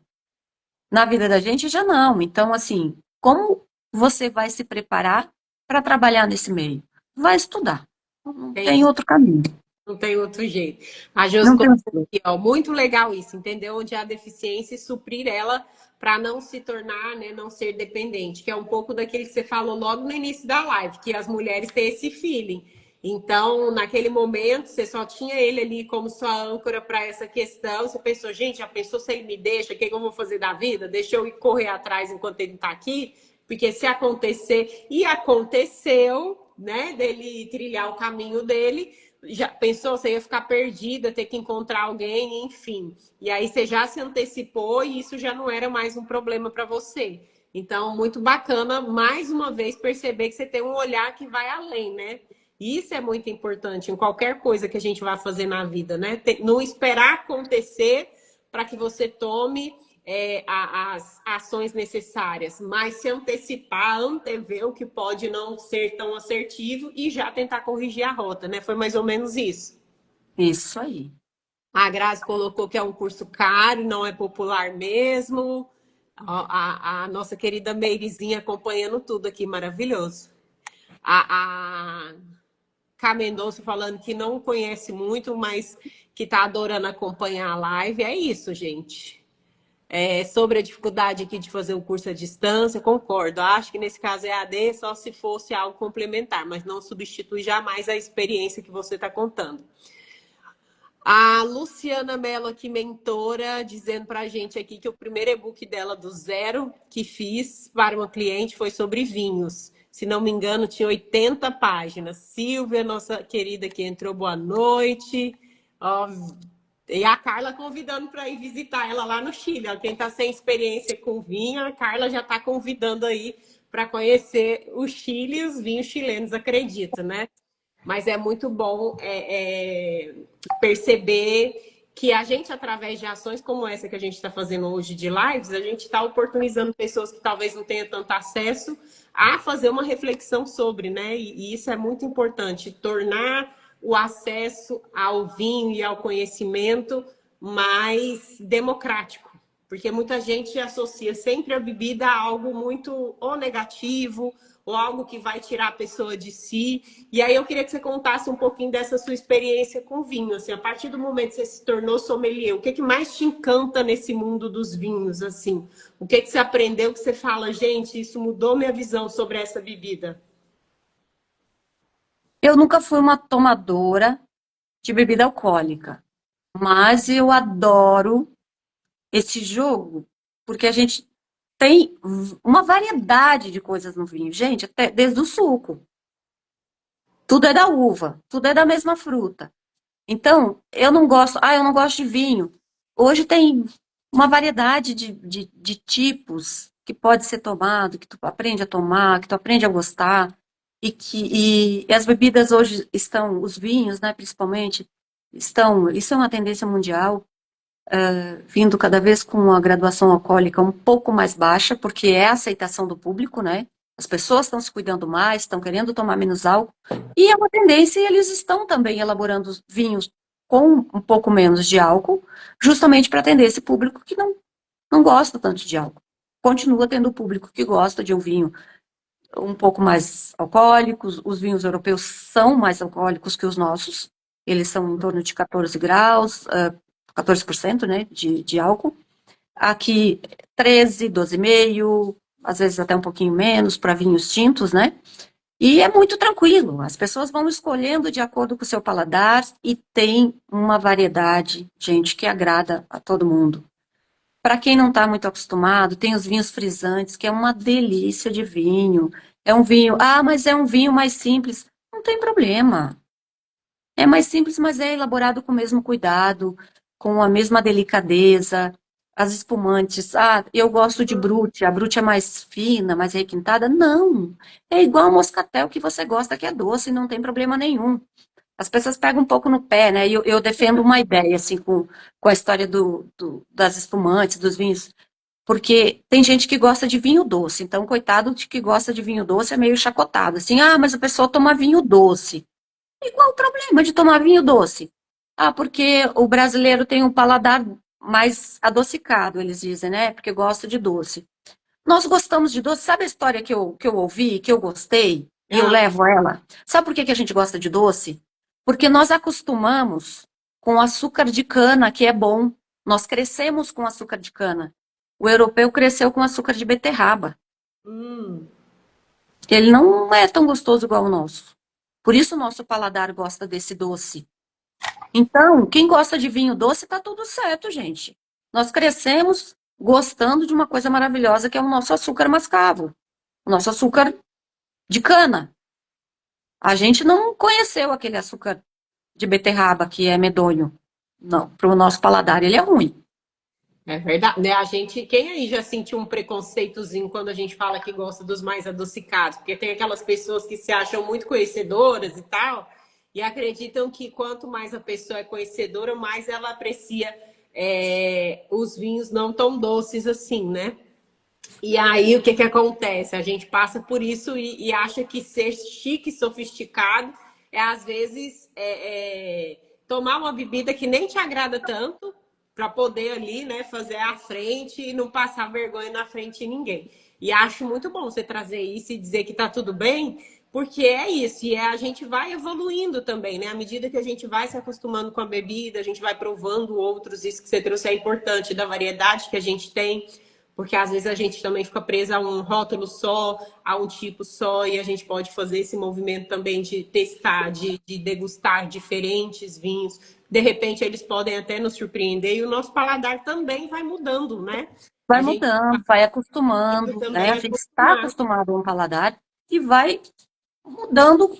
Na vida da gente já não. Então, assim, como você vai se preparar para trabalhar nesse meio? Vai estudar. Não tem tem outro caminho. Não tem outro jeito. A Jos Não tem colocou outro jeito. aqui, ó, muito legal isso, entender onde há deficiência e suprir ela para não se tornar, né, não ser dependente, que é um pouco daquele que você falou logo no início da live, que as mulheres têm esse feeling. Então, naquele momento, você só tinha ele ali como sua âncora para essa questão. Você pensou, gente, já pensou se ele me deixa? O que eu vou fazer da vida? Deixa eu ir correr atrás enquanto ele está aqui? Porque se acontecer, e aconteceu, né, dele trilhar o caminho dele, Já pensou, você ia ficar perdida, ter que encontrar alguém, enfim. E aí você já se antecipou e isso já não era mais um problema para você. Então, muito bacana, mais uma vez, perceber que você tem um olhar que vai além, né? Isso é muito importante em qualquer coisa que a gente vai fazer na vida, né? Não esperar acontecer para que você tome as ações necessárias, mas se antecipar, antever o que pode não ser tão assertivo e já tentar corrigir a rota, né? Foi mais ou menos isso. Isso aí. A Grazi colocou que é um curso caro, não é popular mesmo. A nossa querida Meirizinha acompanhando tudo aqui, maravilhoso. A Cá Mendonça falando que não conhece muito, mas que está adorando acompanhar a live. É isso, gente. Sobre a dificuldade aqui de fazer o curso à distância, concordo. Acho que nesse caso é AD só se fosse algo complementar, mas não substitui jamais a experiência que você está contando. A Luciana Mello aqui, mentora, dizendo para a gente aqui que o primeiro e-book dela do zero que fiz para uma cliente foi sobre vinhos. Se não me engano, tinha 80 páginas. Silvia, nossa querida que entrou, boa noite. Ó, e a Carla convidando para ir visitar ela lá no Chile. Ó, quem está sem experiência com vinho, a Carla já está convidando aí para conhecer o Chile e os vinhos chilenos, acredito, né? Mas é muito bom perceber que a gente, através de ações como essa que a gente está fazendo hoje de lives, a gente está oportunizando pessoas que talvez não tenham tanto acesso a fazer uma reflexão sobre, né? E isso é muito importante, tornar o acesso ao vinho e ao conhecimento mais democrático. Porque muita gente associa sempre a bebida a algo muito ou negativo, ou algo que vai tirar a pessoa de si. E aí eu queria que você contasse um pouquinho dessa sua experiência com vinho. Assim, a partir do momento que você se tornou sommelier, o que mais te encanta nesse mundo dos vinhos? Assim? O que você aprendeu que você fala, gente, isso mudou minha visão sobre essa bebida? Eu nunca fui uma tomadora de bebida alcoólica, mas eu adoro esse jogo, porque a gente tem uma variedade de coisas no vinho. Gente, até desde o suco. Tudo é da uva, tudo é da mesma fruta. Então, eu não gosto de vinho. Hoje tem uma variedade de tipos que pode ser tomado, que tu aprende a tomar, que tu aprende a gostar, e as bebidas hoje estão, os vinhos, né, principalmente, isso é uma tendência mundial, vindo cada vez com a graduação alcoólica um pouco mais baixa, porque é a aceitação do público, né? As pessoas estão se cuidando mais, estão querendo tomar menos álcool, e é uma tendência, e eles estão também elaborando vinhos com um pouco menos de álcool, justamente para atender esse público que não gosta tanto de álcool. Continua tendo o público que gosta de um vinho um pouco mais alcoólicos, os vinhos europeus são mais alcoólicos que os nossos, eles são em torno de 14 graus, 14%, né, de álcool. Aqui 13, 12,5, às vezes até um pouquinho menos para vinhos tintos, né? E é muito tranquilo, as pessoas vão escolhendo de acordo com o seu paladar e tem uma variedade, gente, que agrada a todo mundo. Para quem não está muito acostumado, tem os vinhos frisantes, que é uma delícia de vinho. É um vinho, mas é um vinho mais simples. Não tem problema. É mais simples, mas é elaborado com o mesmo cuidado, com a mesma delicadeza. As espumantes, eu gosto de brute, a brute é mais fina, mais requintada. Não, é igual ao moscatel que você gosta, que é doce, não tem problema nenhum. As pessoas pegam um pouco no pé, né? E eu defendo uma ideia, assim, com a história das espumantes, dos vinhos, porque tem gente que gosta de vinho doce, então, coitado de que gosta de vinho doce é meio chacotado, assim, mas a pessoa toma vinho doce. E qual o problema de tomar vinho doce? Porque o brasileiro tem um paladar mais adocicado, eles dizem, né? Porque gosta de doce. Nós gostamos de doce. Sabe a história que eu ouvi, que eu gostei? E eu levo ela? Sabe por que a gente gosta de doce? Porque nós acostumamos com açúcar de cana, que é bom. Nós crescemos com açúcar de cana. O europeu cresceu com açúcar de beterraba. Ele não é tão gostoso igual o nosso. Por isso o nosso paladar gosta desse doce. Então, quem gosta de vinho doce, tá tudo certo, gente. Nós crescemos gostando de uma coisa maravilhosa que é o nosso açúcar mascavo, o nosso açúcar de cana. A gente não conheceu aquele açúcar de beterraba, que é medonho. Não, para o nosso paladar ele é ruim. É verdade, né? A gente, quem aí já sentiu um preconceitozinho quando a gente fala que gosta dos mais adocicados? Porque tem aquelas pessoas que se acham muito conhecedoras e tal, e acreditam que quanto mais a pessoa é conhecedora, mais ela aprecia os vinhos não tão doces assim, né? E aí o que que acontece? A gente passa por isso e acha que ser chique, sofisticado, é às vezes tomar uma bebida que nem te agrada tanto para poder ali, né, fazer à frente e não passar vergonha na frente de ninguém. E acho muito bom você trazer isso e dizer que tá tudo bem, porque é isso, e a gente vai evoluindo também, né? À medida que a gente vai se acostumando com a bebida, a gente vai provando outros, isso que você trouxe é importante, da variedade que a gente tem, porque às vezes a gente também fica presa a um rótulo só, a um tipo só, e a gente pode fazer esse movimento também de testar, de degustar diferentes vinhos. De repente, eles podem até nos surpreender e o nosso paladar também vai mudando, né? Vai A gente mudando, vai vai acostumando, né? também A gente está acostumar. acostumado a um paladar e vai mudando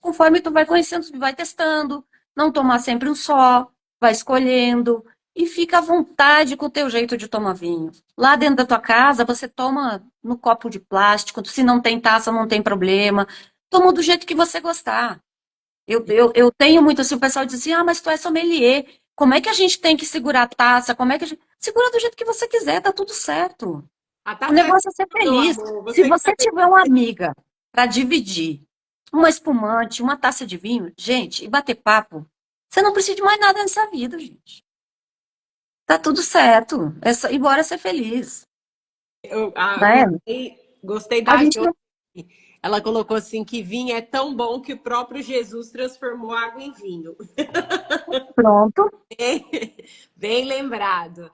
conforme tu vai conhecendo, tu vai testando, não tomar sempre um só, vai escolhendo e fica à vontade com o teu jeito de tomar vinho. Lá dentro da tua casa, você toma no copo de plástico, se não tem taça, não tem problema. Toma do jeito que você gostar. Eu tenho muito assim, o pessoal diz assim, ah, mas tu é sommelier, como é que a gente tem que segurar a taça? Como é que a gente... Segura do jeito que você quiser, tá tudo certo. A O taça é negócio é ser meu feliz. amor. Se Você que tá... você tiver uma amiga para dividir uma espumante, uma taça de vinho, gente, e bater papo, você não precisa de mais nada nessa vida, gente. Tá tudo certo. É só ir embora ser feliz, né? Gostei A da gente Jo. não... Ela colocou assim que vinho é tão bom que o próprio Jesus transformou água em vinho. Pronto. Bem lembrado.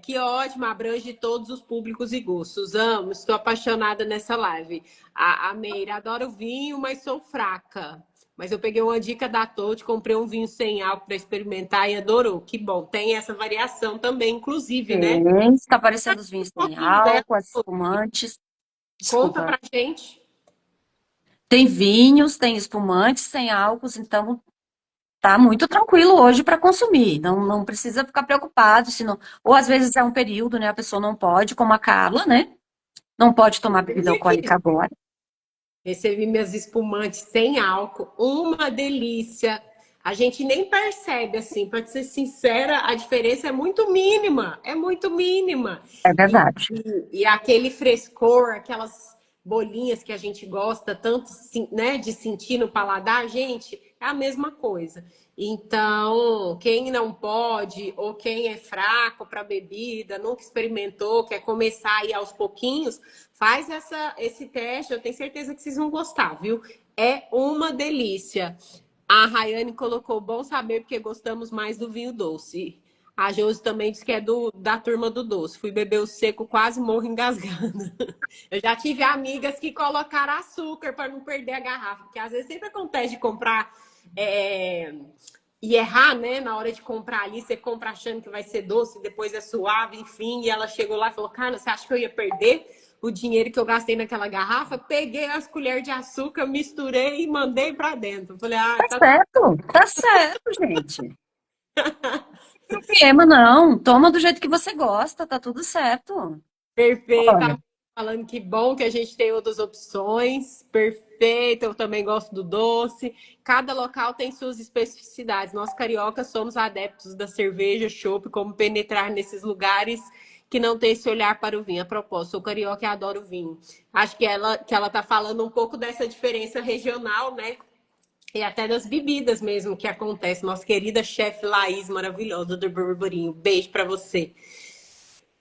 Que ótimo, abrange todos os públicos e gostos. Amo, estou apaixonada nessa live. A Meira, adoro vinho, mas sou fraca. Mas eu peguei uma dica da Tote, comprei um vinho sem álcool para experimentar e adorou. Que bom, tem essa variação também, inclusive, né? Tem, está aparecendo os vinhos Um sem pouquinho dela, álcool, as espumantes. conta Desculpa. pra gente. Tem vinhos, tem espumantes sem álcools, então tá muito tranquilo hoje para consumir. Não precisa ficar preocupado, senão... ou às vezes é um período, né? A pessoa não pode, como a Carla, né? Não pode tomar bebida alcoólica agora. Recebi minhas espumantes sem álcool, uma delícia. A gente nem percebe assim, para ser sincera, a diferença é muito mínima. É E, verdade. e aquele frescor, aquelas bolinhas que a gente gosta tanto, né, de sentir no paladar, gente, é a mesma coisa. Então, quem não pode ou quem é fraco para bebida, nunca experimentou, quer começar aí aos pouquinhos, faz esse teste, eu tenho certeza que vocês vão gostar, viu? É uma delícia. A Rayane colocou bom saber porque gostamos mais do vinho doce. A Josi também disse que é da turma do doce. Fui beber o seco, quase morro engasgando. Eu já tive amigas que colocaram açúcar para não perder a garrafa, porque às vezes sempre acontece de comprar e errar, né? Na hora de comprar ali, você compra achando que vai ser doce, depois é suave, enfim. E ela chegou lá e falou: Cara, você acha que eu ia perder o dinheiro que eu gastei naquela garrafa? Peguei as colheres de açúcar, misturei e mandei para dentro. Falei: Ah, Tá certo, gente. Não tem problema, não. Toma do jeito que você gosta, tá tudo certo. perfeito. Olha, Tá falando que bom que a gente tem outras opções. Perfeito. Eu também gosto do doce. Cada local tem suas especificidades. Nós cariocas somos adeptos da cerveja, chopp, como penetrar nesses lugares que não tem esse olhar para o vinho. A propósito, sou carioca e adoro vinho. Acho que ela tá falando um pouco dessa diferença regional, né? E até das bebidas mesmo que acontece. Nossa querida chefe Laís, maravilhosa do Burburinho. Beijo para você.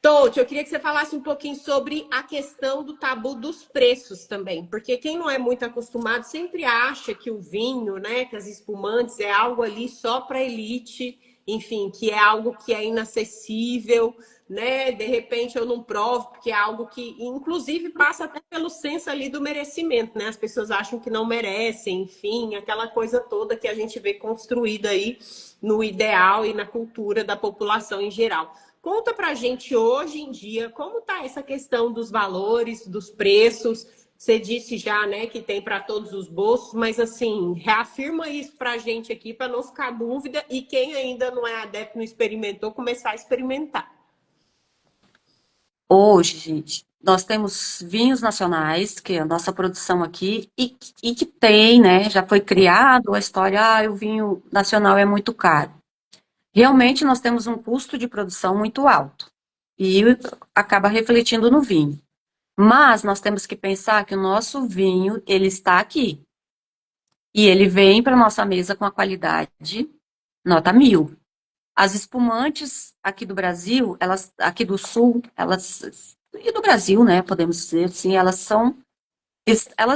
Touti, eu queria que você falasse um pouquinho sobre a questão do tabu dos preços também, porque quem não é muito acostumado sempre acha que o vinho, né, que as espumantes é algo ali só para elite, enfim, que é algo que é inacessível, né? De repente eu não provo, porque é algo que, inclusive, passa até pelo senso ali do merecimento, né? As pessoas acham que não merecem, enfim, aquela coisa toda que a gente vê construída aí no ideal e na cultura da população em geral. Conta pra gente hoje em dia como tá essa questão dos valores, dos preços, Você disse já, né, que tem para todos os bolsos, mas assim, reafirma isso para a gente aqui para não ficar dúvida e quem ainda não é adepto, não experimentou, começar a experimentar. Hoje, gente, nós temos vinhos nacionais, que é a nossa produção aqui, e que tem, né, já foi criado a história, o vinho nacional é muito caro. Realmente, nós temos um custo de produção muito alto, e acaba refletindo no vinho. Mas nós temos que pensar que o nosso vinho, ele está aqui, e ele vem para a nossa mesa com a qualidade nota 1000. As espumantes aqui do Brasil, elas, aqui do Sul, elas, e do Brasil, né, podemos dizer assim, elas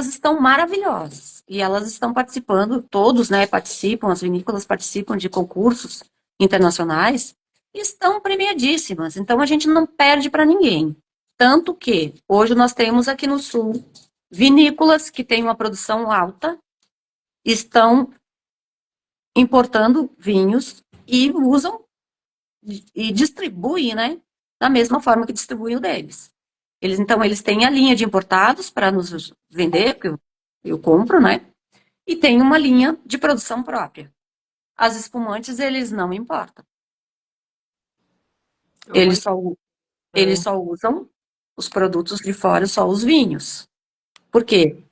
estão maravilhosas. E elas estão participando, todos, né, participam, as vinícolas participam de concursos internacionais, e estão premiadíssimas. Então, a gente não perde para ninguém. Tanto que, hoje nós temos aqui no Sul, vinícolas que têm uma produção alta, estão importando vinhos e usam e distribuem, né, da mesma forma que distribuem o deles. Então, eles têm a linha de importados para nos vender, porque eu compro, né, e tem uma linha de produção própria. As espumantes, eles não importam. Eles só, eles só usam os produtos de fora, só os vinhos. Por quê?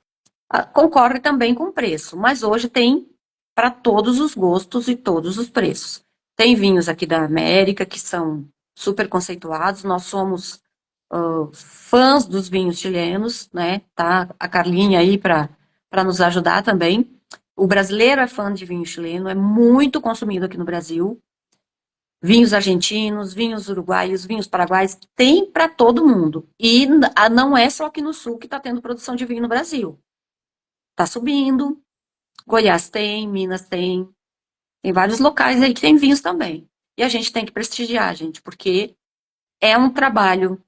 Concorre também com o preço, mas hoje tem para todos os gostos e todos os preços. Tem vinhos aqui da América que são super conceituados, nós somos fãs dos vinhos chilenos, né? Tá a Carlinha aí para nos ajudar também. O brasileiro é fã de vinho chileno, é muito consumido aqui no Brasil. Vinhos argentinos, vinhos uruguaios, vinhos paraguaios, tem para todo mundo. E não é só aqui no sul que está tendo produção de vinho no Brasil. Está subindo, Goiás tem, Minas tem vários locais aí que tem vinhos também. E a gente tem que prestigiar, gente, porque é um trabalho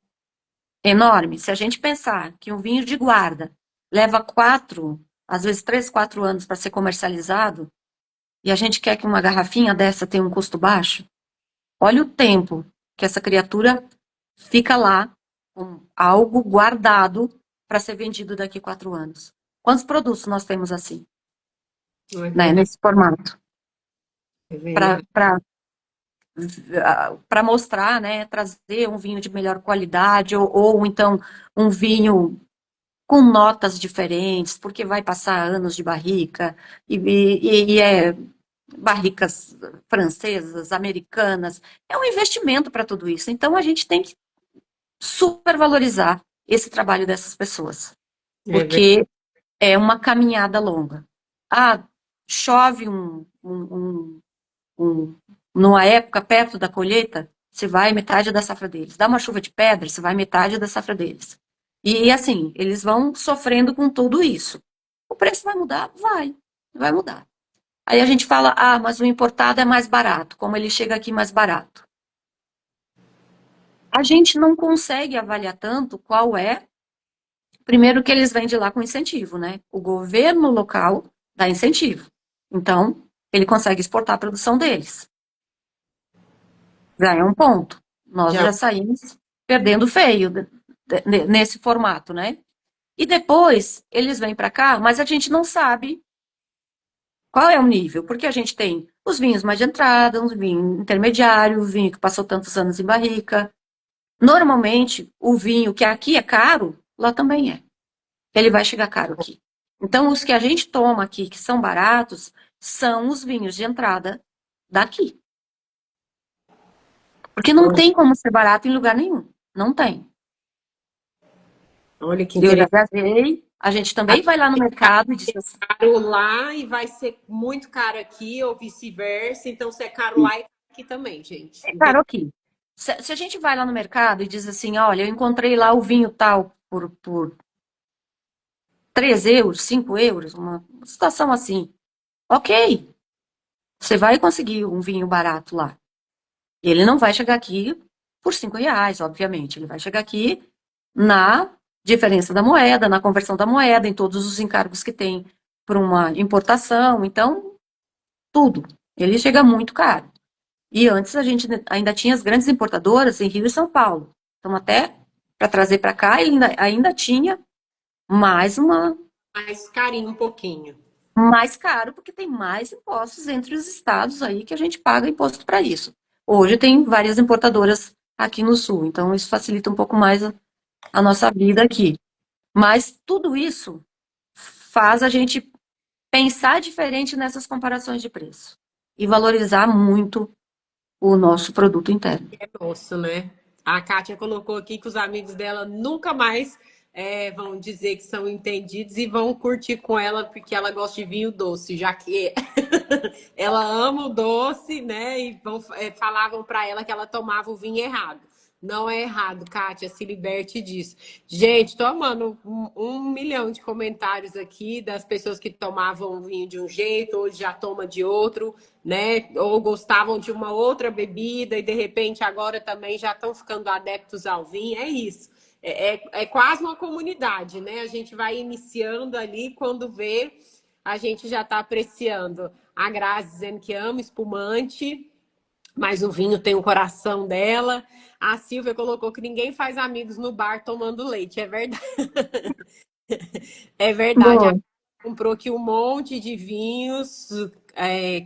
enorme. Se a gente pensar que um vinho de guarda leva 4, às vezes 3, 4 anos para ser comercializado, e a gente quer que uma garrafinha dessa tenha um custo baixo, olha o tempo que essa criatura fica lá com algo guardado para ser vendido daqui a 4 anos. Quantos produtos nós temos assim, né, nesse formato? Para mostrar, né, trazer um vinho de melhor qualidade, ou então um vinho com notas diferentes, porque vai passar anos de barrica, e é barricas francesas, americanas, é um investimento para tudo isso. Então, a gente tem que supervalorizar esse trabalho dessas pessoas, porque é uma caminhada longa. Chove numa época perto da colheita, você vai metade da safra deles. Dá uma chuva de pedra, você vai metade da safra deles. E assim, eles vão sofrendo com tudo isso. O preço vai mudar? Vai mudar. Aí a gente fala, mas o importado é mais barato, como ele chega aqui mais barato. A gente não consegue avaliar tanto qual é, primeiro que eles vêm de lá com incentivo, né? O governo local dá incentivo. Então, ele consegue exportar a produção deles. Já é um ponto. Nós já saímos perdendo feio nesse formato, né? E depois eles vêm para cá, mas a gente não sabe qual é o nível, porque a gente tem os vinhos mais de entrada, os vinhos intermediários, o vinho que passou tantos anos em barrica. Normalmente, o vinho que aqui é caro, lá também é. Ele vai chegar caro aqui. Então, os que a gente toma aqui, que são baratos, são os vinhos de entrada daqui. Porque não tem como ser barato em lugar nenhum. Não tem. Olha que Eu já interessante. viajei, a gente também vai lá no mercado e diz assim, Caro lá e vai ser muito caro aqui, ou vice-versa. Então, se é caro lá, é caro aqui também, gente. é caro aqui. Se a gente vai lá no mercado e diz assim, olha, eu encontrei lá o vinho tal por 3 euros, 5 euros, uma situação assim. Ok, você vai conseguir um vinho barato lá. Ele não vai chegar aqui por 5 reais, obviamente. Ele vai chegar aqui na diferença da moeda, na conversão da moeda, em todos os encargos que tem por uma importação. Então, tudo. Ele chega muito caro. E antes a gente ainda tinha as grandes importadoras em Rio e São Paulo. Então, até para trazer para cá, ele ainda tinha mais uma Mais carinho um pouquinho. mais caro, porque tem mais impostos entre os estados aí que a gente paga imposto para isso. Hoje tem várias importadoras aqui no sul, então isso facilita um pouco mais a nossa vida aqui. Mas tudo isso faz a gente pensar diferente nessas comparações de preço e valorizar muito o nosso produto interno. É nosso, né? A Kátia colocou aqui que os amigos dela nunca mais vão dizer que são entendidos e vão curtir com ela porque ela gosta de vinho doce, já que ela ama o doce, né? E falavam para ela que ela tomava o vinho errado. Não é errado, Kátia, se liberte disso. Gente, tô amando 1 milhão de comentários aqui das pessoas que tomavam vinho de um jeito, hoje já toma de outro, né? Ou gostavam de uma outra bebida e de repente agora também já estão ficando adeptos ao vinho. É isso. É quase uma comunidade, né? A gente vai iniciando ali, quando vê, a gente já está apreciando. A Grazi dizendo que ama espumante, mas o vinho tem o coração dela. A Silvia colocou que ninguém faz amigos no bar tomando leite. É verdade. É verdade. A Bom, comprou aqui um monte de vinhos.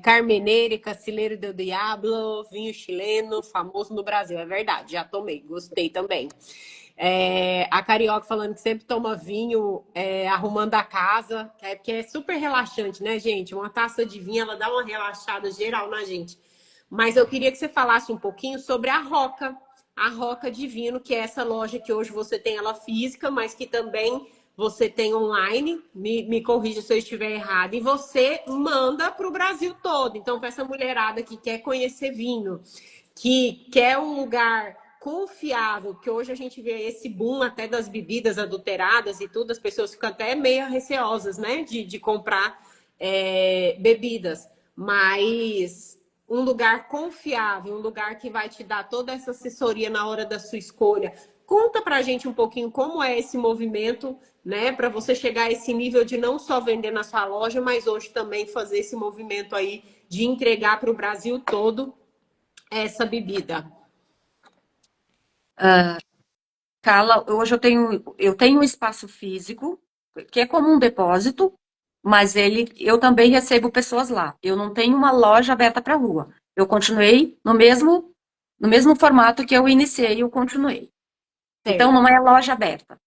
Carmeneira, Casileiro del Diablo, vinho chileno, famoso no Brasil. É verdade, já tomei, gostei também. A Carioca falando que sempre toma vinho arrumando a casa, porque é super relaxante, né, gente? Uma taça de vinho, ela dá uma relaxada geral na gente. Mas eu queria que você falasse um pouquinho sobre a Roca Divino, que é essa loja que hoje você tem ela física, mas que também você tem online. Me corrija se eu estiver errado. E você manda para o Brasil todo. Então, para essa mulherada que quer conhecer vinho, que quer um lugar confiável, que hoje a gente vê esse boom até das bebidas adulteradas e tudo, as pessoas ficam até meio receosas, né, de comprar bebidas. Mas um lugar confiável, um lugar que vai te dar toda essa assessoria na hora da sua escolha. Conta pra gente um pouquinho como é esse movimento, né, para você chegar a esse nível de não só vender na sua loja, mas hoje também fazer esse movimento aí de entregar para o Brasil todo essa bebida. Carla, hoje eu tenho um espaço físico, que é como um depósito, mas eu também recebo pessoas lá. Eu não tenho uma loja aberta para a rua. Eu continuei no mesmo formato que eu iniciei, eu continuei. Então, Certo. não é loja aberta.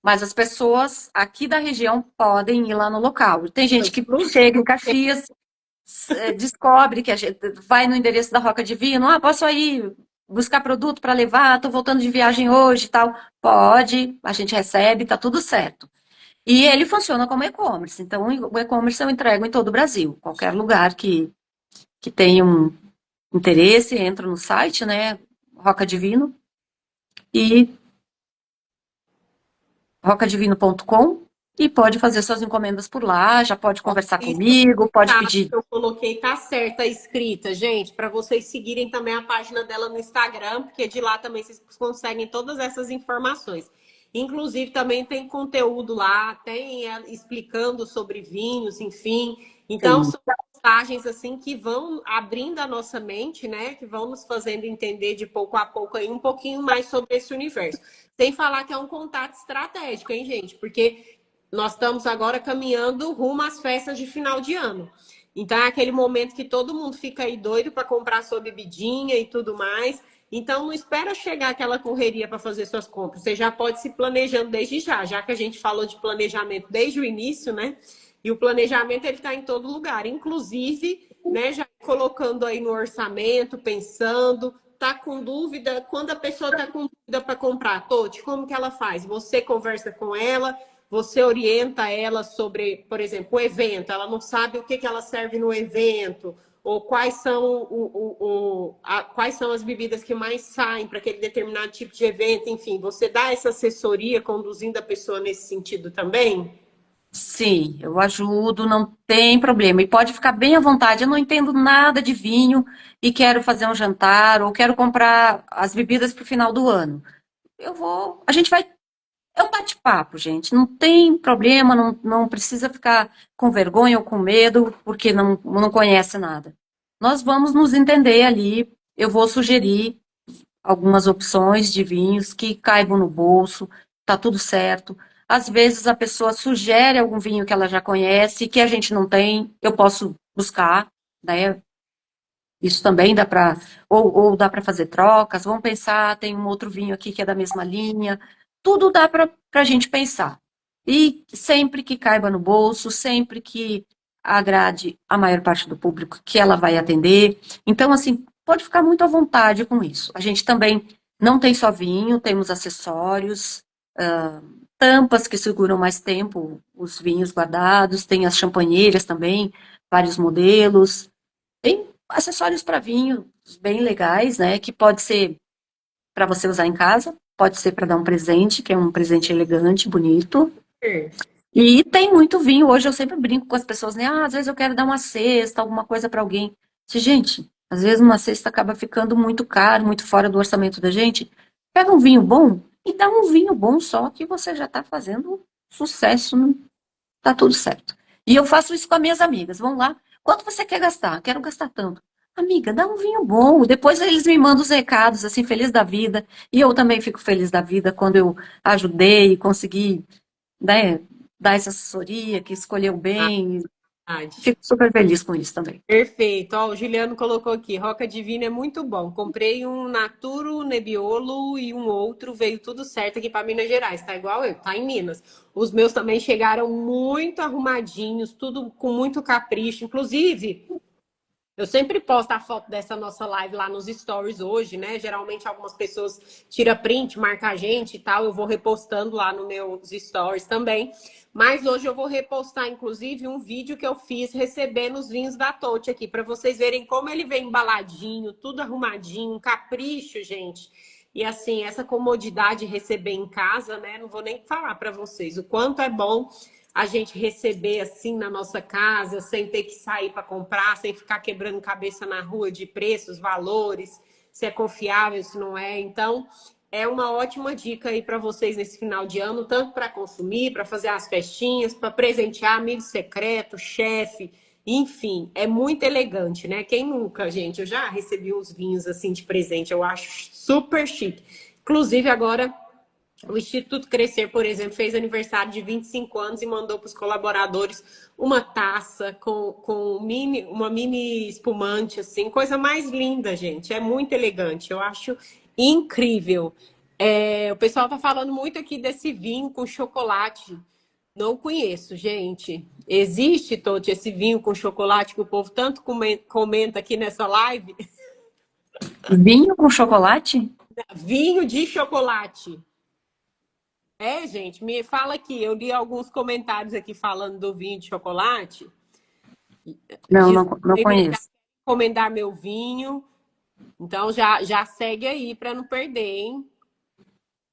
Mas as pessoas aqui da região podem ir lá no local. Tem gente que chega em Caxias, descobre que a gente vai no endereço da Roca Divino, posso ir buscar produto para levar, estou voltando de viagem hoje e tal. Pode, a gente recebe, tá tudo certo. E ele funciona como e-commerce. Então, o e-commerce eu entrego em todo o Brasil. Qualquer lugar que tenha um interesse, entra no site, né? Roca Divino e rocadivino.com e pode fazer suas encomendas por lá, já pode conversar Isso comigo, pode tá, pedir. eu coloquei, tá certa a escrita, gente, para vocês seguirem também a página dela no Instagram, porque de lá também vocês conseguem todas essas informações. Inclusive, também tem conteúdo lá, tem explicando sobre vinhos, enfim. Então, Sim. são postagens assim que vão abrindo a nossa mente, né? Que vão nos fazendo entender de pouco a pouco aí um pouquinho mais sobre esse universo. Sem falar que é um contato estratégico, hein, gente? Porque nós estamos agora caminhando rumo às festas de final de ano. Então é aquele momento que todo mundo fica aí doido para comprar sua bebidinha e tudo mais. Então não espera chegar aquela correria para fazer suas compras. Você já pode se planejando desde já que a gente falou de planejamento desde o início, né? E o planejamento ele está em todo lugar, inclusive, né, já colocando aí no orçamento, pensando, tá com dúvida, quando a pessoa está com dúvida para comprar, Toti, como que ela faz? Você conversa com ela, você orienta ela sobre, por exemplo, o evento, ela não sabe o que, que ela serve no evento, ou quais são, quais são as bebidas que mais saem para aquele determinado tipo de evento, enfim, você dá essa assessoria conduzindo a pessoa nesse sentido também? Sim, eu ajudo, não tem problema. E pode ficar bem à vontade. Eu não entendo nada de vinho e quero fazer um jantar ou quero comprar as bebidas para o final do ano. Eu vou. A gente vai. É um bate-papo, gente. Não tem problema, não precisa ficar com vergonha ou com medo porque não conhece nada. Nós vamos nos entender ali. Eu vou sugerir algumas opções de vinhos que caibam no bolso, tá tudo certo. Às vezes a pessoa sugere algum vinho que ela já conhece, que a gente não tem, eu posso buscar, né? Isso também dá para, ou dá para fazer trocas. Vamos pensar, tem um outro vinho aqui que é da mesma linha. Tudo dá para a gente pensar. E sempre que caiba no bolso, sempre que agrade a maior parte do público que ela vai atender. Então, assim, pode ficar muito à vontade com isso. A gente também não tem só vinho, temos acessórios, tampas que seguram mais tempo os vinhos guardados, tem as champanheiras também, vários modelos. Tem acessórios para vinho bem legais, né? Que pode ser para você usar em casa, pode ser para dar um presente, que é um presente elegante, bonito. E tem muito vinho. Hoje eu sempre brinco com as pessoas, né? Ah, às vezes eu quero dar uma cesta, alguma coisa para alguém. Gente, às vezes uma cesta acaba ficando muito caro, muito fora do orçamento da gente. Pega um vinho bom e dá um vinho bom só que você já está fazendo sucesso, não tá tudo certo. E eu faço isso com as minhas amigas. Vão lá. Quanto você quer gastar? Quero gastar tanto. Amiga, dá um vinho bom. Depois eles me mandam os recados, assim, feliz da vida. E eu também fico feliz da vida quando eu ajudei, consegui, né, dar essa assessoria, que escolheu bem. Verdade. Fico super feliz com isso também. Perfeito. Ó, o Juliano colocou aqui, Roca Divina é muito bom. Comprei um Naturo Nebbiolo e um outro, veio tudo certo aqui para Minas Gerais. Tá igual eu, tá em Minas. Os meus também chegaram muito arrumadinhos, tudo com muito capricho. Inclusive, eu sempre posto a foto dessa nossa live lá nos stories hoje, né? Geralmente algumas pessoas tiram print, marca a gente e tal. Eu vou repostando lá nos meus stories também. Mas hoje eu vou repostar, inclusive, um vídeo que eu fiz recebendo os vinhos da Totti aqui, para vocês verem como ele vem embaladinho, tudo arrumadinho, um capricho, gente. E assim, essa comodidade de receber em casa, né? Não vou nem falar para vocês o quanto é bom a gente receber assim na nossa casa, sem ter que sair para comprar, sem ficar quebrando cabeça na rua de preços, valores, se é confiável, se não é. Então, é uma ótima dica aí para vocês nesse final de ano, tanto para consumir, para fazer as festinhas, para presentear amigo secreto, chefe, enfim, é muito elegante, né? Quem nunca, gente? Eu já recebi uns vinhos assim de presente, eu acho super chique. Inclusive, agora o Instituto Crescer, por exemplo, fez aniversário de 25 anos e mandou para os colaboradores uma taça com uma mini espumante, assim, coisa mais linda, gente. É muito elegante, eu acho incrível. O pessoal está falando muito aqui desse vinho com chocolate. Não conheço, gente. Existe, Toti, esse vinho com chocolate que o povo tanto comenta aqui nessa live? Vinho com chocolate? Vinho de chocolate. Gente, me fala aqui. Eu li alguns comentários aqui falando do vinho de chocolate. Não, Diz não aí, já conheço. encomendar meu vinho. Então já segue aí para não perder, hein?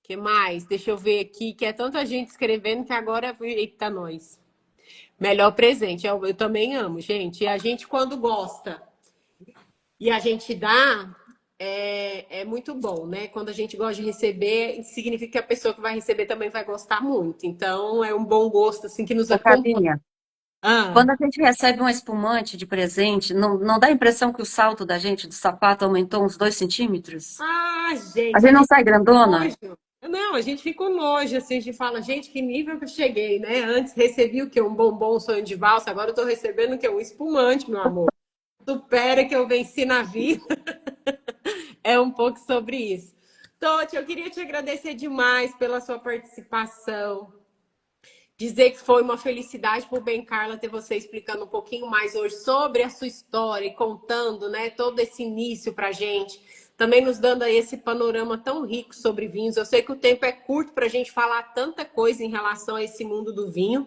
Que mais? Deixa eu ver aqui, que é tanta gente escrevendo que agora, eita, nós. Melhor presente. Eu também amo, gente. E a gente, quando gosta e a gente dá, é muito bom, né? Quando a gente gosta de receber, significa que a pessoa que vai receber também vai gostar muito. Então, é um bom gosto, assim, que nos Ô, acompanha. Carlinha, Ah, quando a gente recebe um espumante de presente, não dá a impressão que o salto da gente do sapato aumentou uns 2 centímetros? A gente, gente a não gente sai fica com grandona? nojo. Não, a gente fica com nojo, assim, a gente fala, gente, que nível que eu cheguei, né? Antes recebi o quê? Um bombom, um sonho de valsa, agora eu tô recebendo o quê? Um espumante, meu amor. Supera que eu venci na vida. É um pouco sobre isso. Toti, eu queria te agradecer demais pela sua participação. Dizer que foi uma felicidade por bem, Carla, ter você explicando um pouquinho mais hoje sobre a sua história e contando, né, todo esse início para gente. Também nos dando aí esse panorama tão rico sobre vinhos. Eu sei que o tempo é curto para a gente falar tanta coisa em relação a esse mundo do vinho,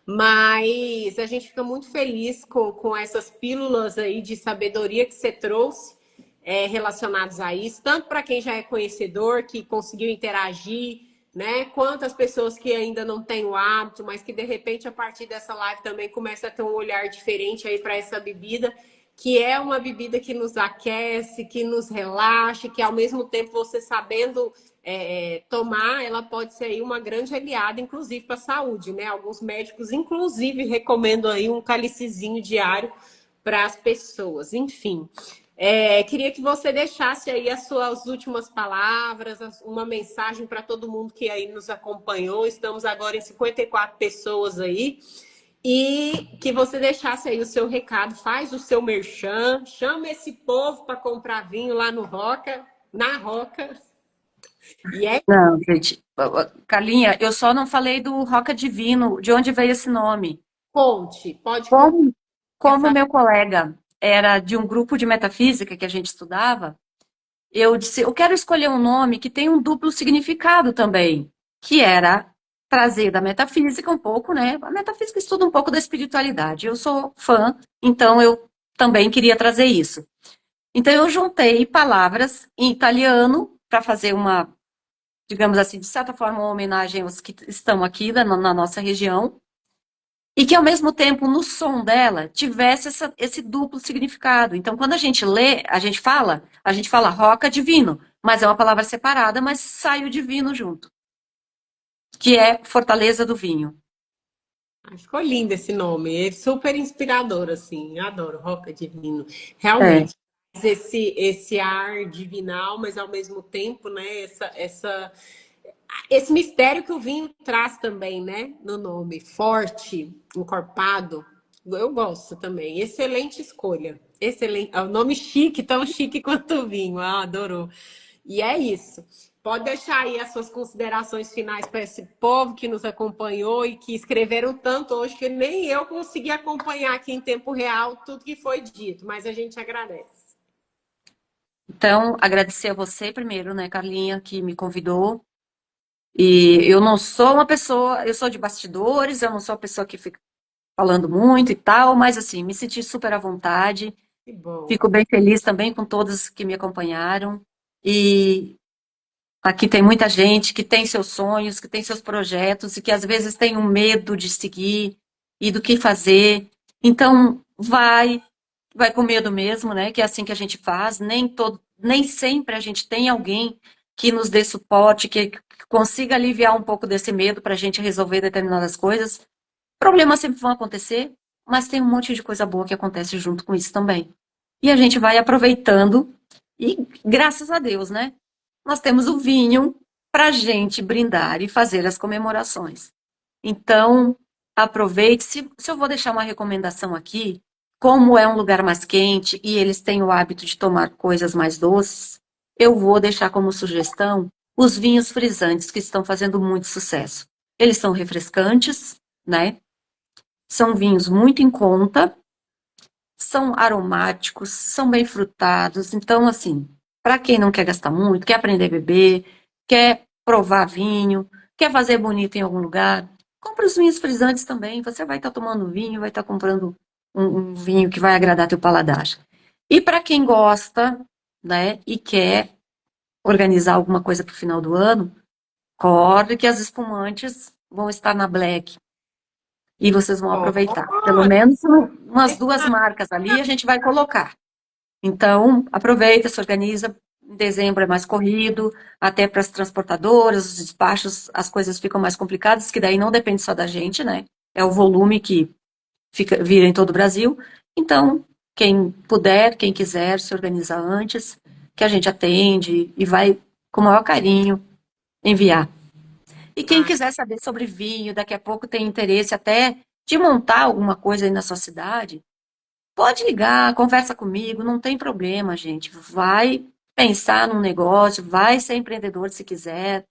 mas a gente fica muito feliz com essas pílulas aí de sabedoria que você trouxe relacionados a isso, tanto para quem já é conhecedor, que conseguiu interagir, né? Quantas pessoas que ainda não têm o hábito, mas que de repente a partir dessa live também começa a ter um olhar diferente aí para essa bebida, que é uma bebida que nos aquece, que nos relaxa, que ao mesmo tempo você sabendo tomar, ela pode ser aí uma grande aliada, inclusive para a saúde, né? Alguns médicos, inclusive, recomendam aí um cálicezinho diário para as pessoas. Enfim, Queria que você deixasse aí as suas últimas palavras, uma mensagem para todo mundo que aí nos acompanhou. Estamos agora em 54 pessoas aí. E que você deixasse aí o seu recado, faz o seu merchan, chama esse povo para comprar vinho lá no Roca, na Roca. E é Não, gente. Carlinha, eu só não falei do Roca Divino, de onde veio esse nome. Conte, pode contar. Como, Quer como meu colega era de um grupo de metafísica que a gente estudava, eu disse, eu quero escolher um nome que tem um duplo significado também, que era trazer da metafísica um pouco, né? A metafísica estuda um pouco da espiritualidade. Eu sou fã, então eu também queria trazer isso. Então eu juntei palavras em italiano para fazer uma, digamos assim, de certa forma, uma homenagem aos que estão aqui na nossa região, e que ao mesmo tempo no som dela tivesse esse duplo significado. Então, quando a gente lê, a gente fala roca divino, mas é uma palavra separada, mas sai o divino junto, que é fortaleza do vinho. Ficou lindo esse nome, é super inspirador, assim, adoro, Roca Divino. É, Realmente, esse ar divinal, mas ao mesmo tempo, né, esse mistério que o vinho traz também, né, no nome, forte, encorpado, eu gosto também, excelente escolha, excelente, é um nome chique, tão chique quanto o vinho, adorou. E é isso. Pode deixar aí as suas considerações finais para esse povo que nos acompanhou e que escreveram tanto hoje que nem eu consegui acompanhar aqui em tempo real tudo que foi dito, mas a gente agradece. então, agradecer a você primeiro, né, Carlinha, que me convidou. E eu não sou uma pessoa, eu sou de bastidores, eu não sou a pessoa que fica falando muito e tal, mas assim, me senti super à vontade. Que bom. Fico bem feliz também com todos que me acompanharam. E aqui tem muita gente que tem seus sonhos, que tem seus projetos e que às vezes tem um medo de seguir e do que fazer. Então, vai com medo mesmo, né? Que é assim que a gente faz. Nem sempre a gente tem alguém que nos dê suporte, que consiga aliviar um pouco desse medo para a gente resolver determinadas coisas. Problemas sempre vão acontecer, mas tem um monte de coisa boa que acontece junto com isso também. E a gente vai aproveitando, e graças a Deus, né? Nós temos o vinho para a gente brindar e fazer as comemorações. Então, aproveite. Se eu vou deixar uma recomendação aqui, como é um lugar mais quente e eles têm o hábito de tomar coisas mais doces, eu vou deixar como sugestão os vinhos frisantes que estão fazendo muito sucesso. Eles são refrescantes, né? São vinhos muito em conta, são aromáticos, são bem frutados. Então, assim, para quem não quer gastar muito, quer aprender a beber, quer provar vinho, quer fazer bonito em algum lugar, compra os vinhos frisantes também. Você vai estar tomando vinho, vai estar comprando um vinho que vai agradar teu paladar. E para quem gosta, né, e quer organizar alguma coisa para o final do ano, corre que as espumantes vão estar na Black. E vocês vão Ó, aproveitar. Pelo menos umas duas marcas ali a gente vai colocar. Então, aproveita, se organiza. Em dezembro é mais corrido, até para as transportadoras, os despachos, as coisas ficam mais complicadas, que daí não depende só da gente, né? É o volume que vira em todo o Brasil. Então, quem puder, quem quiser, se organiza antes, que a gente atende e vai, com o maior carinho, enviar. E quem ah, quiser saber sobre vinho, daqui a pouco tem interesse até de montar alguma coisa aí na sua cidade, pode ligar, conversa comigo, não tem problema, gente. Vai pensar num negócio, vai ser empreendedor se quiser,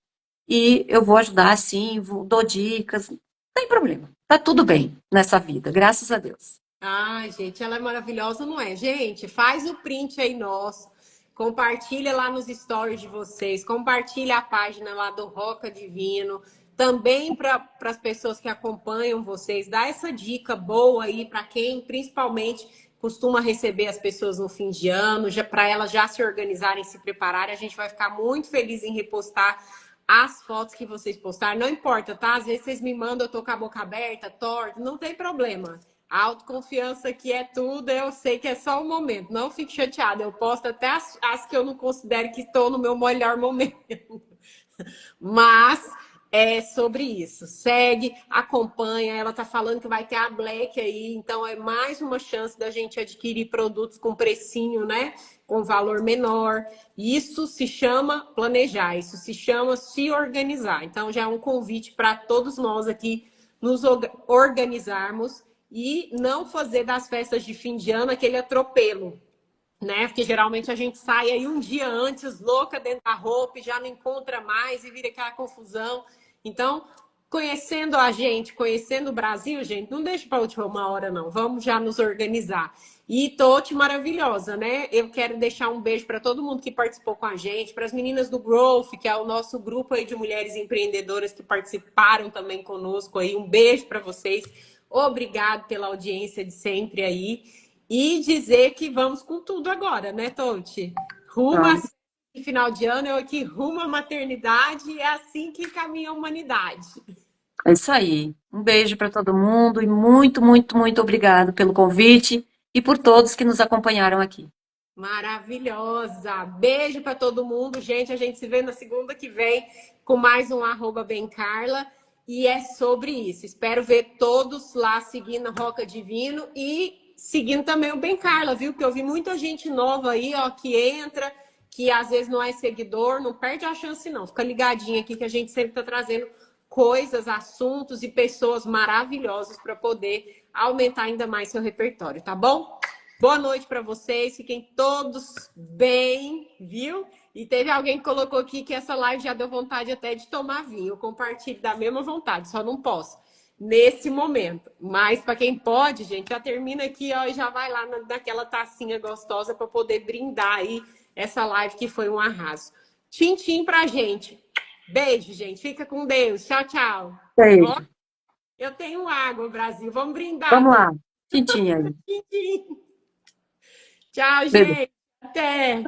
e eu vou ajudar sim, dou dicas, não tem problema. Tá tudo bem nessa vida, graças a Deus. Ai, gente, ela é maravilhosa, não é? Gente, faz o print aí nosso. Compartilha lá nos stories de vocês. Compartilha a página lá do Roca Divino. Também para as pessoas que acompanham vocês. Dá essa dica boa aí para quem, principalmente, costuma receber as pessoas no fim de ano, já para elas já se organizarem, se prepararem. A gente vai ficar muito feliz em repostar as fotos que vocês postarem. Não importa, tá? Às vezes vocês me mandam, eu tô com a boca aberta, torta, não tem problema. A autoconfiança que é tudo, eu sei que é só um momento. Não fique chateada. Eu posto até as que eu não considero que estou no meu melhor momento. Mas É sobre isso. Segue, acompanha. Ela está falando que vai ter a Black aí, então é mais uma chance da gente adquirir produtos com precinho, né? Com valor menor. Isso se chama planejar, isso se chama se organizar. Então já é um convite para todos nós aqui nos organizarmos e não fazer das festas de fim de ano aquele atropelo, né? Porque geralmente a gente sai aí um dia antes, louca dentro da roupa, e já não encontra mais e vira aquela confusão. Então, conhecendo a gente, conhecendo o Brasil, gente, não deixa para a última hora, não. Vamos já nos organizar. E Toti maravilhosa, né? Eu quero deixar um beijo para todo mundo que participou com a gente, para as meninas do Growth, que é o nosso grupo aí de mulheres empreendedoras que participaram também conosco aí. Um beijo para vocês. Obrigado pela audiência de sempre aí. E dizer que vamos com tudo agora, né, Toti? Rumo a Vamos. final de ano, eu aqui rumo à maternidade, é assim que caminha a humanidade. É isso aí. Um beijo para todo mundo e muito, muito, muito obrigado pelo convite e por todos que nos acompanharam aqui. Maravilhosa! Beijo para todo mundo, gente. A gente se vê na segunda que vem com mais um @bencarla. E é sobre isso. Espero ver todos lá seguindo Roca Divino e seguindo também o Bem Carla, viu? Porque eu vi muita gente nova aí, ó, que entra, que às vezes não é seguidor, não perde a chance, não. Fica ligadinho aqui que a gente sempre está trazendo coisas, assuntos e pessoas maravilhosas para poder aumentar ainda mais seu repertório, tá bom? Boa noite para vocês, fiquem todos bem, viu? E teve alguém que colocou aqui que essa live já deu vontade até de tomar vinho. Eu compartilho da mesma vontade, só não posso nesse momento. Mas para quem pode, gente, já termina aqui ó, e já vai lá naquela tacinha gostosa para poder brindar aí essa live que foi um arraso. Tchim, tchim pra gente. Beijo, gente. Fica com Deus. Tchau, tchau. Ó, Beijo. eu tenho água, Brasil. Vamos brindar, Vamos Tô. lá. Tintim aí. Tchim, tchim. Tchau, Beijo. gente. Até.